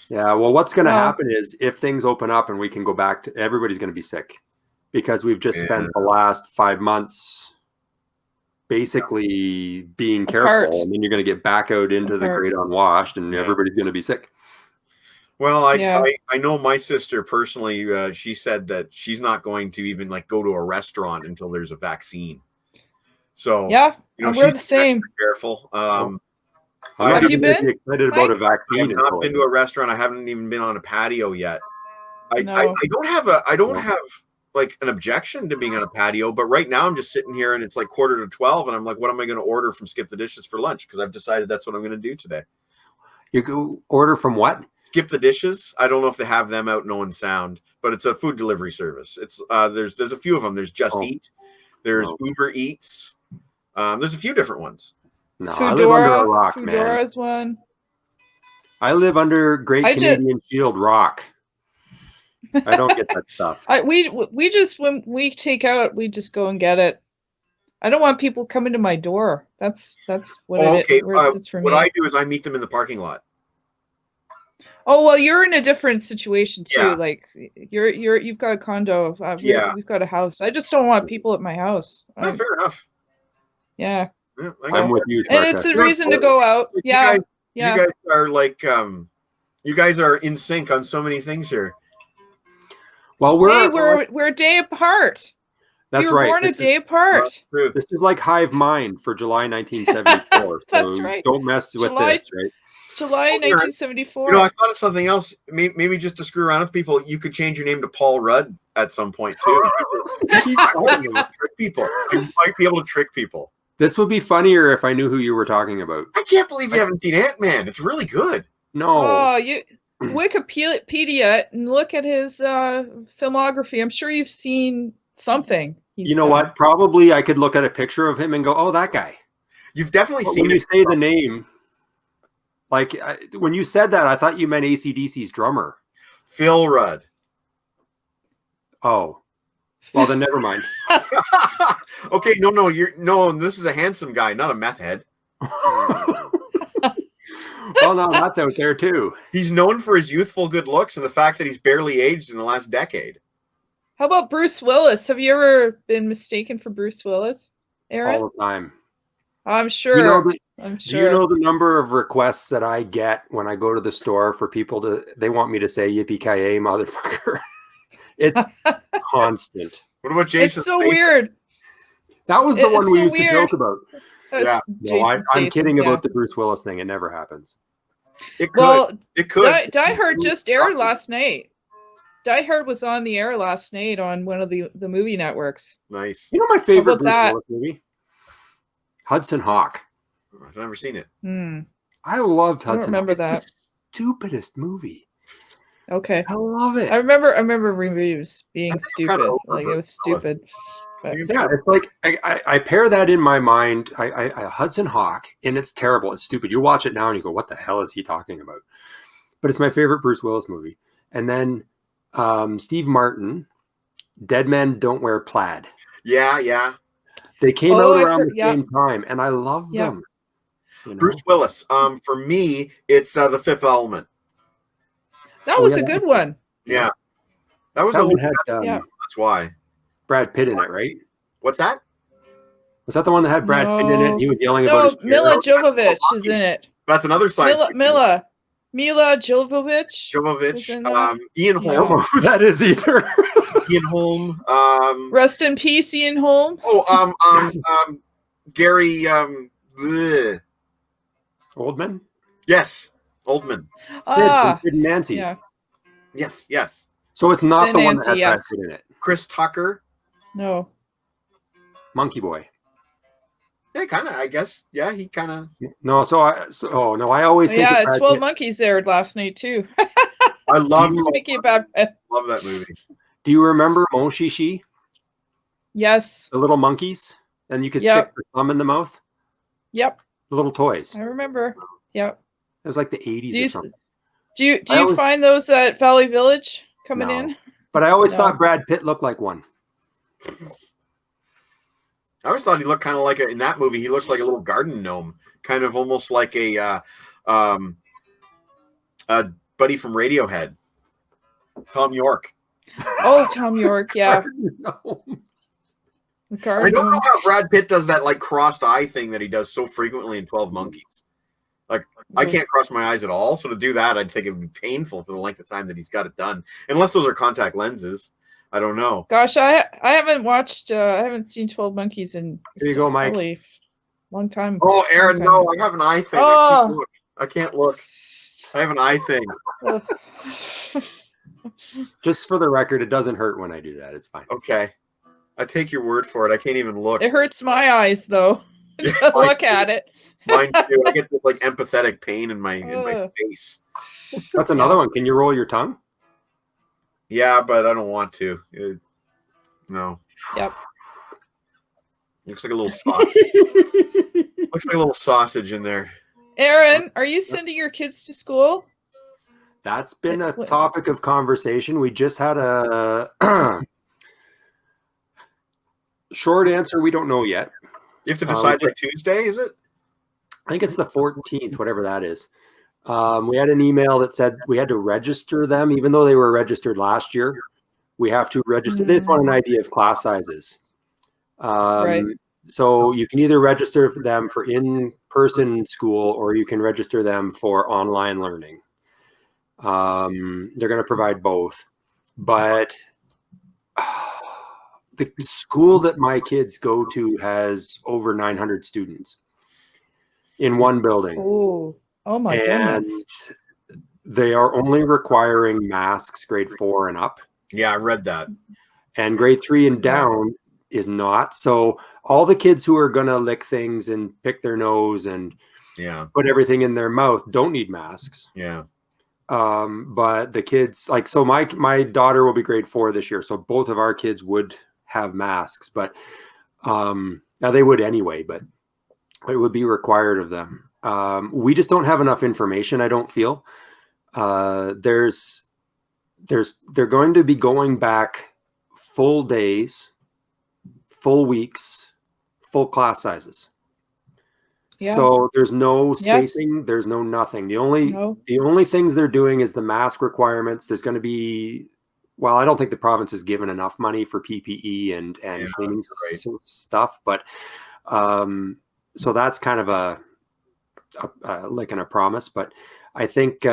Yeah. Well, what's going to happen is if things open up and we can go back to, everybody's going to be sick because we've just spent the last 5 months basically being careful, and then you're going to get back out into the great unwashed and everybody's going to be sick. Well, I know my sister personally, she said that she's not going to even like go to a restaurant until there's a vaccine. So we're the same. Careful. Have you been excited about a vaccine? I have not been to a restaurant. I haven't even been on a patio yet. I don't have like an objection to being on a patio, but right now I'm just sitting here and it's like 11:45 and I'm like, what am I going to order from Skip the Dishes for lunch? Because I've decided that's what I'm going to do today. You go order from what? Skip the Dishes. I don't know if they have them out in Owen Sound, but it's a food delivery service. It's there's a few of them. There's Just Eat. There's Uber Eats. There's a few different ones. No, I live under a rock, man. Foodora's one. I live under Great I just- Canadian Shield rock. I don't get that stuff. we just, when we take out, we just go and get it. I don't want people coming to my door. That's what Oh, it okay. is. Where it sits for What me. I do is I meet them in the parking lot. Oh well, you're in a different situation too. Yeah. Like you've got a condo. Yeah. We've got a house. I just don't want people at my house. No, fair enough. Yeah. Yeah, I'm with you, And Sarca. it's a reason to go out. Like, Yeah. You guys are like you guys are in sync on so many things here. Well, we're a day apart. That's we were right. born a day apart. True. This is like Hive Mind for July 1974. That's so right. don't mess with this, right? July 1974. You know, I thought of something else. Maybe just to screw around with people, you could change your name to Paul Rudd at some point too. You might be able to trick people. You might be able to trick people. This would be funnier if I knew who you were talking about. I can't believe you haven't seen Ant-Man. It's really good. No. Oh, you Wikipedia and look at his filmography. I'm sure you've seen something. You know what? Probably I could look at a picture of him and go, "Oh, that guy." You've definitely seen when you say the name. Like when you said that, I thought you meant AC/DC's drummer. Phil Rudd. Oh, well then never mind. Okay, no. This is a handsome guy, not a meth head. Well, no, that's out there too. He's known for his youthful good looks and the fact that he's barely aged in the last decade. How about Bruce Willis? Have you ever been mistaken for Bruce Willis, Aaron? All the time. I'm sure. I'm sure. Do you know the number of requests that I get when I go to the store for people they want me to say yippee-ki-yay, motherfucker? It's constant. What about Jason? It's so weird. That was the one we so used weird. to joke about. Yeah. No, I'm kidding about the Bruce Willis thing. It never happens. It could. Well, it could. Die Hard just aired last night. Die Hard was on the air last night on one of the movie networks. Nice. You know my favorite Bruce that? Willis movie? Hudson Hawk. I've never seen it. I loved Hudson Hawk. Remember it's that. the stupidest movie. Okay. I love it. I remember reviews being stupid. Like it was stupid. But. Yeah, it's like I pair that in my mind. I Hudson Hawk, and it's terrible. It's stupid. You watch it now and you go, "What the hell is he talking about?" But it's my favorite Bruce Willis movie. And then Steve Martin, Dead Men Don't Wear Plaid. Yeah. They came out around the same time, and I love them. You know? Bruce Willis. For me, it's The Fifth Element. That was a good one. Yeah, that was one had, that's why Brad Pitt in it, right? What's that? Was that the one that had Brad Pitt in it? And he was yelling about his Mila Jovovich is in it. That's another science. Mila Jovovich. Ian Holm. I don't know who that is either. Ian Holm. Rest in peace, Ian Holm. Gary. Oldman. Yes, Oldman. Sid and Nancy. Yeah. Yes. So it's not Sid the one Nancy, that had Brad Pitt in it. Chris Tucker. No. Monkey Boy. Yeah, kind of. I guess. Yeah, he kind of. No, I always think. Yeah, of Brad 12 Pitt. Monkeys aired last night too. I love. Love that movie. Do you remember Mon Chichi? Yes. The little monkeys, and you could stick your thumb in the mouth. Yep. The little toys. I remember. Yep. It was like the 80s or something. Do you find those at Valley Village coming in? But I always thought Brad Pitt looked like one. I always thought he looked kind of like in that movie. He looks like a little garden gnome, kind of almost like a buddy from Radiohead, Tom York. Oh, Tom York, yeah. I don't know how Brad Pitt does that like crossed eye thing that he does so frequently in 12 Monkeys. Like I can't cross my eyes at all, so to do that, I'd think it would be painful for the length of time that he's got it done. Unless those are contact lenses. I don't know. Gosh, I haven't watched. I haven't seen 12 Monkeys in. There you go, Mike. Probably long time. Oh, Aaron, no, I have an eye thing. Oh. I can't look. I have an eye thing. Just for the record, it doesn't hurt when I do that. It's fine. Okay. I take your word for it. I can't even look. It hurts my eyes though. Look at it. Mine too. I get this like empathetic pain in my face. That's another one. Can you roll your tongue? Yeah, but I don't want to. No. Yep. Looks like a little sausage. Looks like a little sausage in there. Aaron, are you sending your kids to school? That's been a topic of conversation. We just had a short answer. We don't know yet. You have to decide by Tuesday, is it? I think it's the 14th, whatever that is. We had an email that said we had to register them, even though they were registered last year. We have to register. They just want an idea of class sizes. Right. So you can either register them for in-person school or you can register them for online learning. They're going to provide both. But the school that my kids go to has over 900 students in one building. Oh my goodness. They are only requiring masks grade 4 and up. Yeah, I read that. And grade 3 and down is not. So all the kids who are going to lick things and pick their nose and put everything in their mouth don't need masks. Yeah. But the kids, like, so my daughter will be grade 4 this year. So both of our kids would have masks, but now they would anyway, but it would be required of them. We just don't have enough information, I don't feel. They're going to be going back full days, full weeks, full class sizes. Yeah. So there's no spacing, there's no nothing. The only things they're doing is the mask requirements. There's going to be, well, I don't think the province has given enough money for PPE and cleaning stuff, but so that's kind of a promise. But I think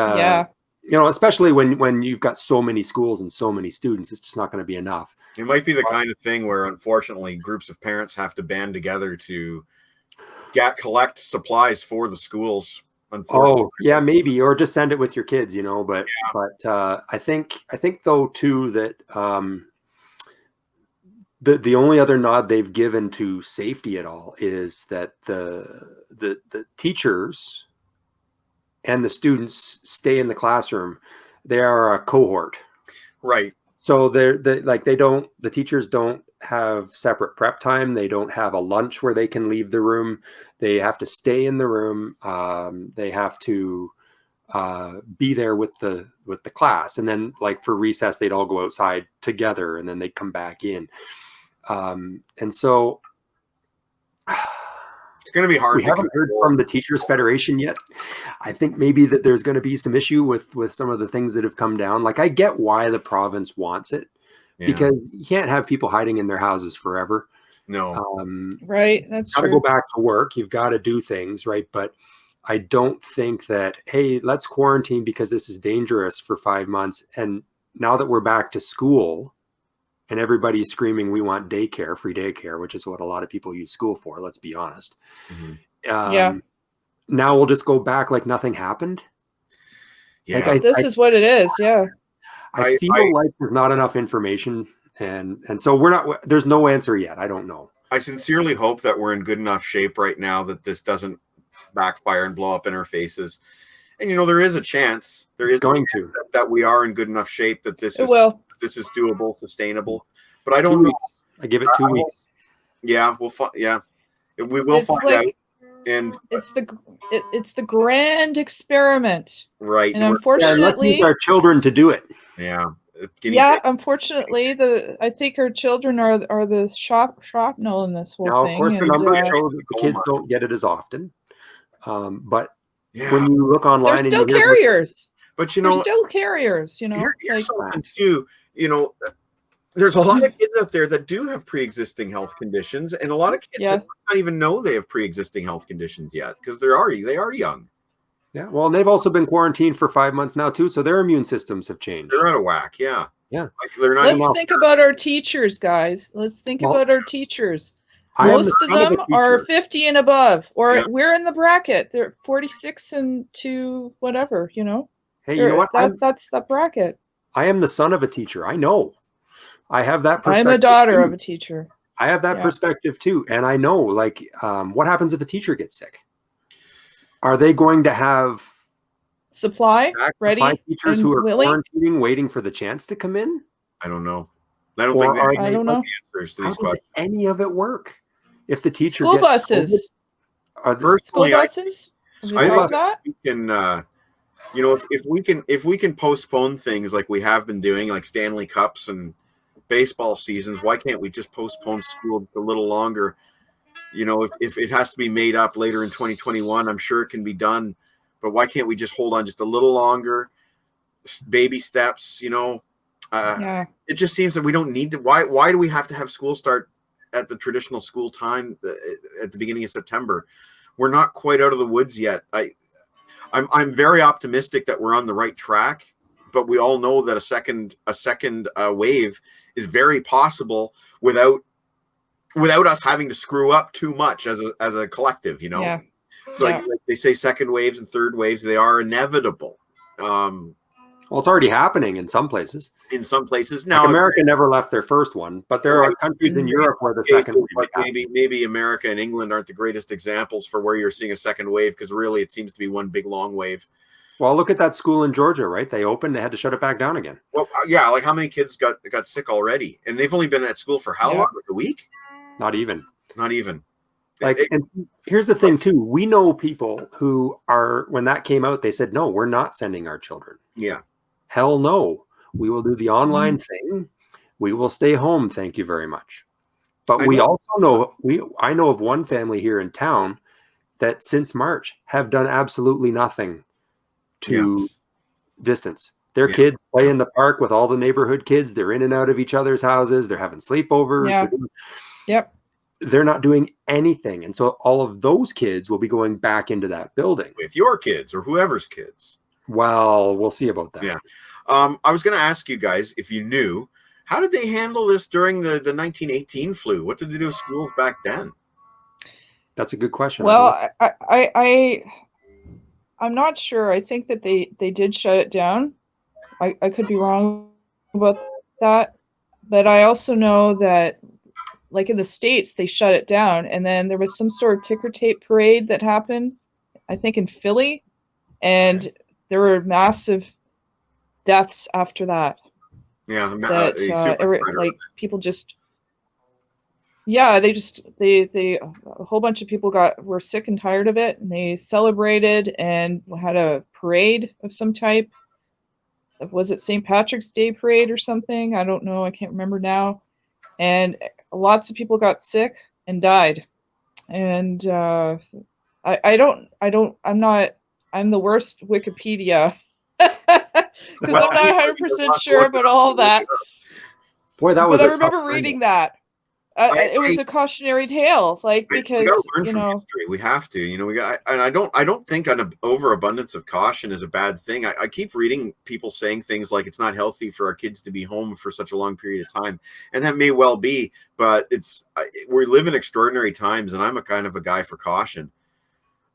you know, especially when you've got so many schools and so many students, it's just not going to be enough. It might be the kind of thing where, unfortunately, groups of parents have to band together to collect supplies for the schools. Oh, yeah, maybe, or just send it with your kids, you know. But I think though too that the only other nod they've given to safety at all is that the teachers and the students stay in the classroom. They are a cohort. Right. So the teachers don't have separate prep time. They don't have a lunch where they can leave the room. They have to stay in the room. They have to be there with the class. And then, like, for recess, they'd all go outside together and then they'd come back in. And so it's going to be hard. We haven't heard from the Teachers Federation yet. I think maybe that there's going to be some issue with some of the things that have come down. Like, I get why the province wants it, because you can't have people hiding in their houses forever. No. Right. That's true. Got to go back to work. You've got to do things, right? But I don't think that, hey, let's quarantine because this is dangerous for 5 months. And now that we're back to school and everybody's screaming, we want daycare, free daycare, which is what a lot of people use school for. Let's be honest. Mm-hmm. Now we'll just go back like nothing happened. Yeah. Like this is what it is. Yeah. I feel like there's not enough information. And so there's no answer yet. I don't know. I sincerely hope that we're in good enough shape right now that this doesn't backfire and blow up in our faces. And, you know, there is a chance. That we are in good enough shape that this is doable, sustainable. But I don't know. I give it 2 weeks. Yeah, we will find out. And it's the grand experiment, right? And unfortunately, let's use our children to do it. Yeah. Unfortunately, I think our children are the shrapnel in this whole thing. Of course, the numbers show that the kids don't get it as often. But when you look online, they're still carriers. But you know, they're still carrios. You know, here's something too. You know, there's a lot of kids out there that do have pre-existing health conditions, and a lot of kids that don't even know they have pre-existing health conditions yet because they are young. Yeah, well, and they've also been quarantined for 5 months now too, so their immune systems have changed. They're out of whack. Yeah. Yeah. Like they're not. Let's think about our teachers, guys. Let's think about our teachers. Most of them are 50 and above, or we're in the bracket. They're 46 and to whatever, you know. Hey, you know what? That's the bracket. I am the son of a teacher. I know. I have that perspective. I'm a daughter of a teacher. I have that perspective too. And I know, like, what happens if a teacher gets sick? Are they going to have supply ready teachers who are quarantining, waiting for the chance to come in? I don't know. I don't think I don't know. Answers to these questions. How does any of it work? If the teacher school buses, school buses? Is it I called think that? we can, you know, if we can postpone things like we have been doing, like Stanley Cups and baseball seasons, why can't we just postpone school a little longer? You know, if it has to be made up later in 2021, I'm sure it can be done. But why can't we just hold on just a little longer? Baby steps, you know. Yeah. It just seems that we don't need to. Why do we have to have school start at the traditional school time at the beginning of September? We're not quite out of the woods yet. I'm very optimistic that we're on the right track, but we all know that a second wave is very possible without us having to screw up too much as a collective, you know. Yeah. So like they say, second waves and third waves, they are inevitable. Well, it's already happening in some places. In some places Like now, America never left their first one, but there are countries in Europe where the second wave is happening. maybe America and England aren't the greatest examples for where you're seeing a second wave, because really it seems to be one big long wave. Well, look at that school in Georgia, right? They opened, they had to shut it back down again. Well, yeah, like how many kids got sick already, and they've only been at school for how long? Like a week? Not even. Not even. Like, and here's the thing too. We know people who are, when that came out, they said, no, we're not sending our children. Yeah. Hell no. We will do the online thing. We will stay home. Thank you very much. But we also know, I know of one family here in town that since March have done absolutely nothing to distance. Their kids play in the park with all the neighborhood kids. They're in and out of each other's houses. They're having sleepovers. Yeah. They're not doing anything. And so all of those kids will be going back into that building. With your kids or whoever's kids. Well, we'll see about that. Yeah. I was going to ask you guys if you knew, how did they handle this during the 1918 flu? What did they do with schools back then? That's a good question. Well, I'm not sure. I think that they did shut it down. I could be wrong about that. But I also know that, like in the States, they shut it down. And then there was some sort of ticker tape parade that happened, I think in Philly. And there were massive deaths after that. Yeah. Like people just, they a whole bunch of people were sick and tired of it, and they celebrated and had a parade of some type. Was it St. Patrick's Day parade or something? I don't know. I can't remember now. And lots of people got sick and died. And I'm the worst Wikipedia because I'm not 100% sure about all that. Boy, that was. But I remember reading that. It was a cautionary tale, like, because we learn from history. We have to, you know. And I don't think an overabundance of caution is a bad thing. I keep reading people saying things like it's not healthy for our kids to be home for such a long period of time, and that may well be. But we live in extraordinary times, and I'm a kind of a guy for caution.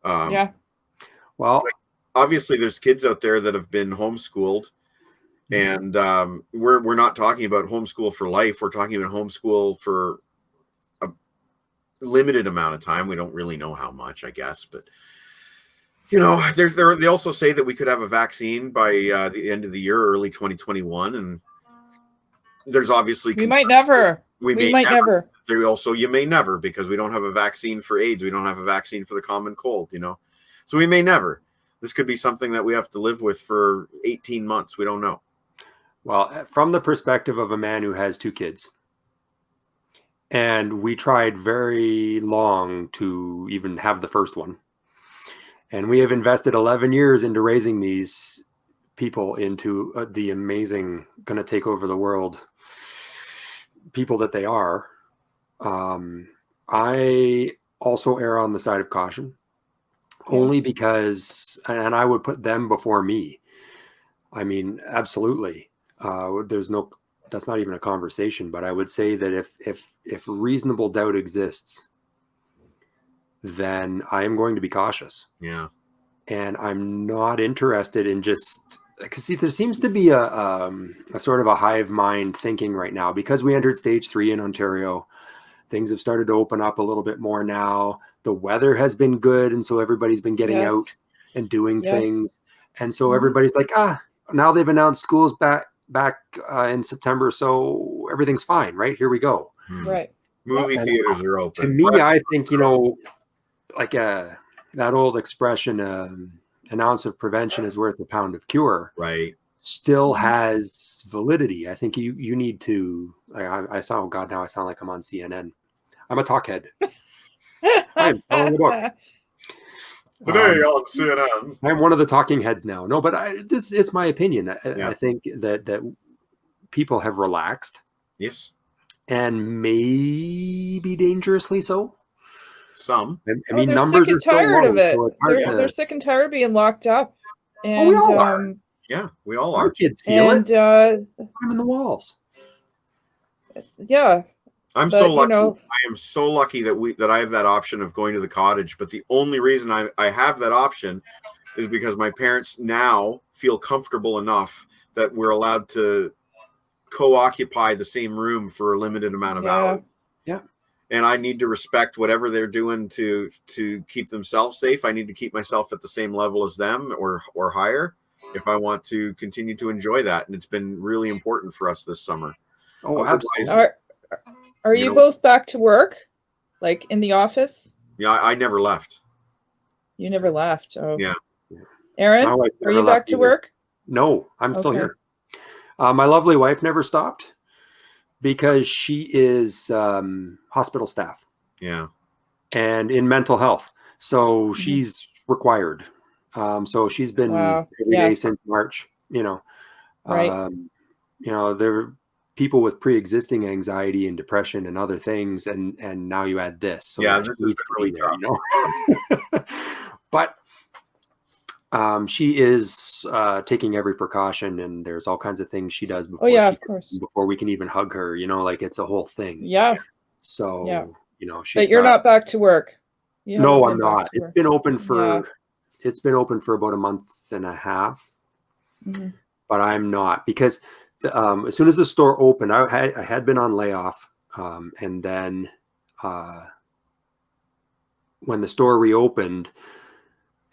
Well, like, obviously, there's kids out there that have been homeschooled. And we're not talking about homeschool for life. We're talking about homeschool for a limited amount of time. We don't really know how much, I guess. But, you know, they also say that we could have a vaccine by the end of the year, early 2021. And there's obviously... We might never. We might never. You may never, because we don't have a vaccine for AIDS. We don't have a vaccine for the common cold, you know. So we may never. This could be something that we have to live with for 18 months. We don't know. Well, from the perspective of a man who has 2 kids, and we tried very long to even have the first one, and we have invested 11 years into raising these people into the amazing, going to take over the world people that they are. I also err on the side of caution, only because, and I would put them before me. I mean, absolutely. That's not even a conversation, but I would say that if reasonable doubt exists, then I am going to be cautious. Yeah. And I'm not interested in just, because see, there seems to be a sort of a hive mind thinking right now, because we entered stage 3 in Ontario. Things have started to open up a little bit more now. The weather has been good. And so everybody's been getting out and doing things. And so everybody's like, now they've announced schools back in September, so everything's fine, right? Here we go. Right. Movie theaters are open. To me, I think, you know, like that old expression, an ounce of prevention is worth a pound of cure, Right. still has validity. I think you need to. I sound, oh God, now I sound like I'm on CNN. I'm a talkhead. I'm selling a book. Today on CNN. I'm one of the talking heads now. No, but it's my opinion. Yeah. I think that people have relaxed, Yes. and maybe dangerously so. Some. I mean, they're numbers sick and are still tired low, of it. so it's hard They're to. sick and tired of being locked up. And we all are. Yeah, we all Our are. kids feel and it. I'm in the walls. yeah. I'm But, so you lucky. know, I am so lucky that I have that option of going to the cottage. But the only reason I have that option is because my parents now feel comfortable enough that we're allowed to co-occupy the same room for a limited amount of hours. Yeah. And I need to respect whatever they're doing to keep themselves safe. I need to keep myself at the same level as them or higher if I want to continue to enjoy that. And it's been really important for us this summer. Oh, Otherwise, absolutely. Are you both back to work, like in the office? Yeah, I never left. You never left. Oh, Yeah. Aaron, My wife are never you back left to either. work? No, I'm still Okay. here. My lovely wife never stopped because she is hospital staff Yeah. and in mental health. So Mhm. she's required. So she's been Wow. every day Yes. since March, Right. There are people with pre-existing anxiety and depression and other things. And now you add this. So Yeah, she this has needs been to really be there, But she is taking every precaution, and there's all kinds of things she does before of course. before we can even hug her. Like it's a whole thing. Yeah. So Yeah. she's. But you're not back to work. You haven't No, been I'm back not. to It's work. been open for. Yeah. It's been open for about a month and a half, Mhm. but I'm not because as soon as the store opened, I had been on layoff, and then when the store reopened.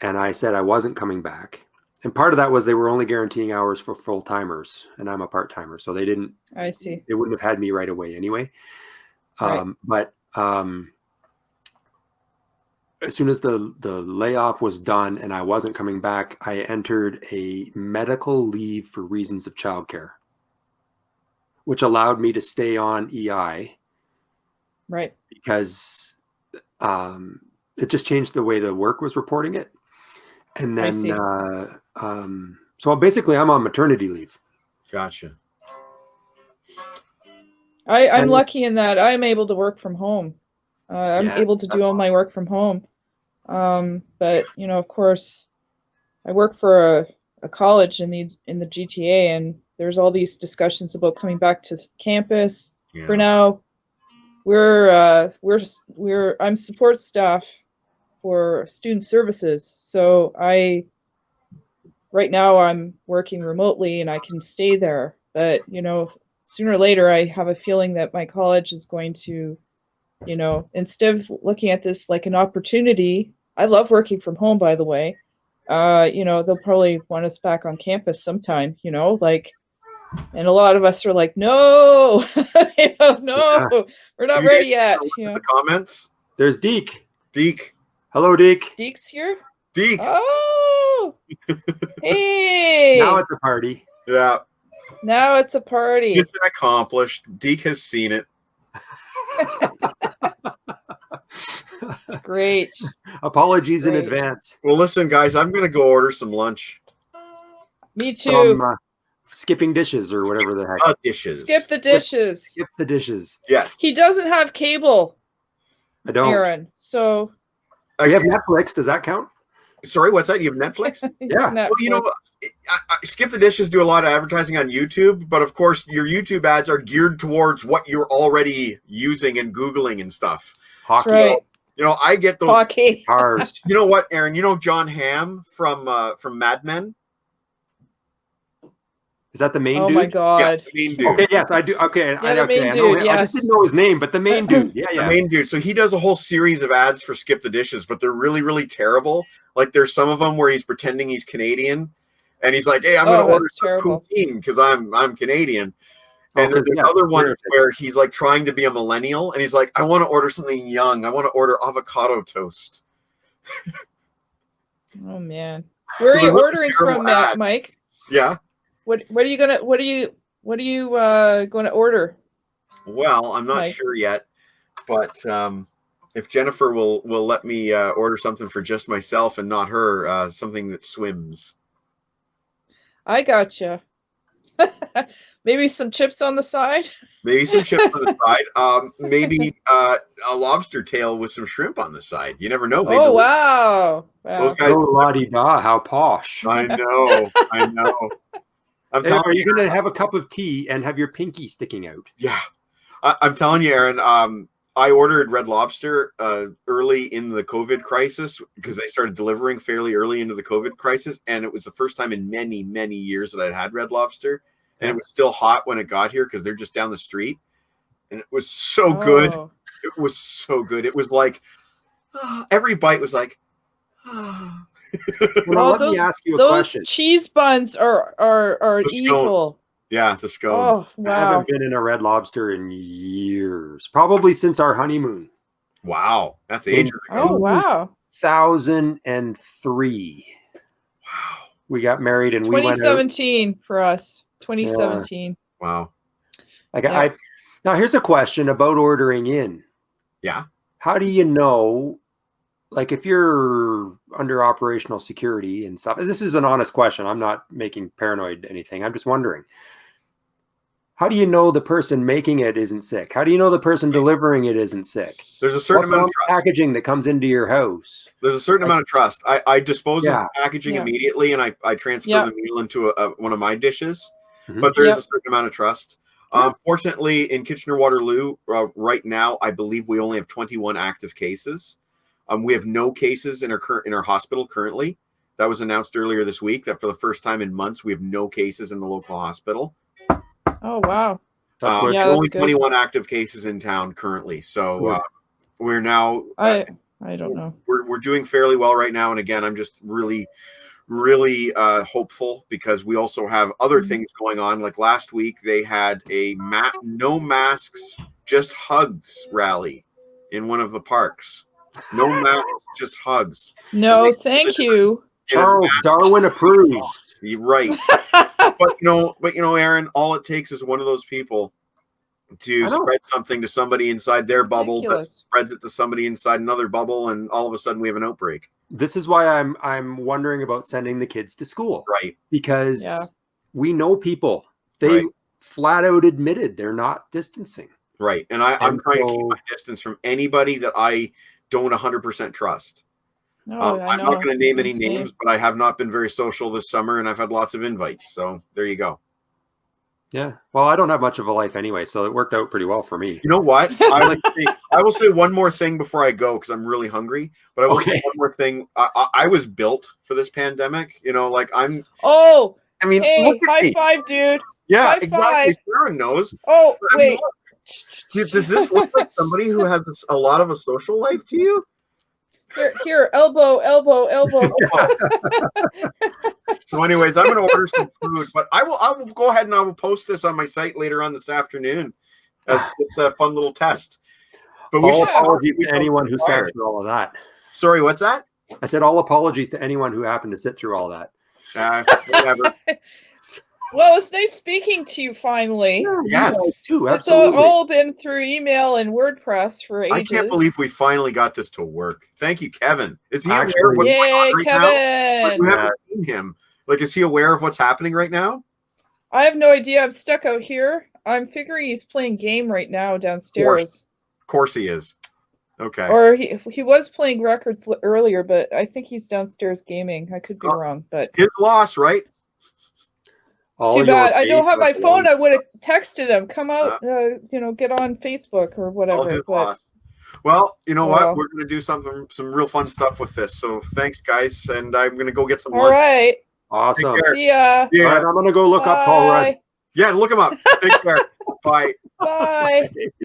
And I said I wasn't coming back. And part of that was they were only guaranteeing hours for full timers, and I'm a part timer, so they I see. wouldn't have had me right away anyway. Right. But as soon as the layoff was done and I wasn't coming back, I entered a medical leave for reasons of childcare, which allowed me to stay on EI. Right. Because it just changed the way the work was reporting it. And I see. then, so basically I'm on maternity leave. Gotcha. I'm lucky in that I'm able to work from home. I'm Yeah, able to do all my work from home. But of course, I work for a college in the GTA, and there's all these discussions about coming back to campus. Yeah. For now, I'm support staff for student services. So right now I'm working remotely and I can stay there. But, sooner or later, I have a feeling that my college is going to, instead of looking at this like an opportunity, I love working from home, by the way. They'll probably want us back on campus sometime, and a lot of us are like, no, no, we're not ready yet. The comments. There's Deke. Deke. Hello, Deke. Deke's here. Deke. Oh, hey. Now it's a party. Yeah. Now it's a party. It's been accomplished. Deke has seen it. It's great. Apologies in advance. Well, listen, guys, I'm going to go order some lunch. Me too. From skipping dishes or whatever the heck. Dishes. Skip the dishes. Skip the dishes. Yes. He doesn't have cable, I don't. Aaron. So We have Netflix. Does that count? Sorry, what's that? You have Netflix? Yeah. Well, Skip the Dishes do a lot of advertising on YouTube, but of course your YouTube ads are geared towards what you're already using and Googling and stuff. Hockey. Right. I get those. Hockey. Cars. You know what, Aaron? You know John Hamm from Mad Men? Is that the main Oh dude? my God. Yeah, the main dude. Okay, yes, I do. Okay, Yeah, the main I know dude, him. I yes. just didn't know his name, but the main dude. Yeah, The yeah. main dude. So he does a whole series of ads for Skip the Dishes, but they're really, really terrible. Like there's some of them where he's pretending he's Canadian, and he's like, "Hey, I'm going to order some terrible. poutine because I'm Canadian." And Okay, there's yeah, other ones terrific. where he's like trying to be a millennial, and he's like, "I want to order something young. I want to order avocado toast." Oh man, where are So you they're really ordering terrible from, ads. Mike? Yeah. What are you gonna going to order? Well, I'm not Mike? sure yet, but if Jennifer will let me order something for just myself and not her, something that swims. I gotcha. Maybe some chips on the side. Maybe some chips on the side. Maybe a lobster tail with some shrimp on the side. You never know. They Oh deliver. wow! Those Wow. guys. Oh, la-di-da, how posh. I know. I know. I'm Hey, telling are you you. going to have a cup of tea and have your pinky sticking out? Yeah. I'm telling you, Aaron. I ordered Red Lobster early in the COVID crisis because they started delivering fairly early into the COVID crisis, and it was the first time in many, many years that I'd had Red Lobster, and it was still hot when it got here because they're just down the street, and it was so good. Oh. It was so good. It was like every bite was like. Well, let me those ask you a those question. cheese buns are The evil. Yeah, the scones. Oh I haven't wow! been in a Red Lobster in years, probably since our honeymoon. Wow, that's In ages ago. Oh wow! 2003. Wow. We got married and we went out. 2017 for us. 2017. Wow. Like Yeah. now here's a question about ordering in. Yeah. How do you know, like if you're under operational security and stuff? This is an honest question. I'm not making paranoid anything. I'm just wondering. How do you know the person making it isn't sick? How do you know the person delivering it isn't sick? There's a certain amount of trust. Packaging that comes into your house. There's a certain amount of trust. I dispose of Yeah. the packaging Yeah. immediately, and I transfer Yeah. the meal into one of my dishes. Mhm. But there's Yep. a certain amount of trust. Fortunately, in Kitchener-Waterloo, right now, I believe we only have 21 active cases. We have no cases in our hospital currently. That was announced earlier this week that for the first time in months, we have no cases in the local hospital. Oh wow! That's good. Yeah, only that's good. 21 active cases in town currently. So Good. we're now I don't know. we're doing fairly well right now. And again, I'm just really hopeful because we also have other things going on. Like last week, they had a no masks, just hugs rally in one of the parks. No masks, just hugs. No, thank you. Charles Darwin approves. You're right. But you know, Aaron, all it takes is one of those people to spread something to somebody inside their bubble that spreads it to somebody inside another bubble, and all of a sudden we have an outbreak. This is why I'm wondering about sending the kids to school. Right. Because we know people. They flat out admitted they're not distancing. Right. And I'm trying to keep my distance from anybody that I don't 100% trust. No, I'm not going to name any names, but I have not been very social this summer, and I've had lots of invites. So there you go. Yeah. Well, I don't have much of a life anyway, so it worked out pretty well for me. You know what? I will say one more thing before I go because I'm really hungry. But I will say one more thing. I was built for this pandemic. You know, like I'm. Oh. I mean, hey, look at high me. five, dude. Yeah, high exactly. Five. Sarah knows. Oh, wait. Does this look like somebody who has a lot of a social life to you? Here, elbow. So, anyways, I'm going to order some food, but I will go ahead and I will post this on my site later on this afternoon as just a fun little test. But all apologies to anyone who sat through all of that. Sorry, what's that? I said all apologies to anyone who happened to sit through all that. Whatever. Well, it's nice speaking to you finally. Yes, too. It's Absolutely. all been through email and WordPress for ages. I can't believe we finally got this to work. Thank you, Kevin. Is he aware of what's Yay, going on right Kevin! now? We haven't seen him. Like, is he aware of what's happening right now? I have no idea. I'm stuck out here. I'm figuring he's playing game right now downstairs. Of course he is. Okay. Or he was playing records earlier, but I think he's downstairs gaming. I could be wrong, but his loss, right? Too bad. I don't have my phone. I would have texted him. Come out, get on Facebook or whatever. His loss. Well, you know what? We're going to do some real fun stuff with this. So thanks, guys, and I'm going to go get some lunch. All right. Awesome. See ya. Yeah. All right, I'm going to go look up Paul Rudd. Yeah, look him up. Take care. Bye. Bye.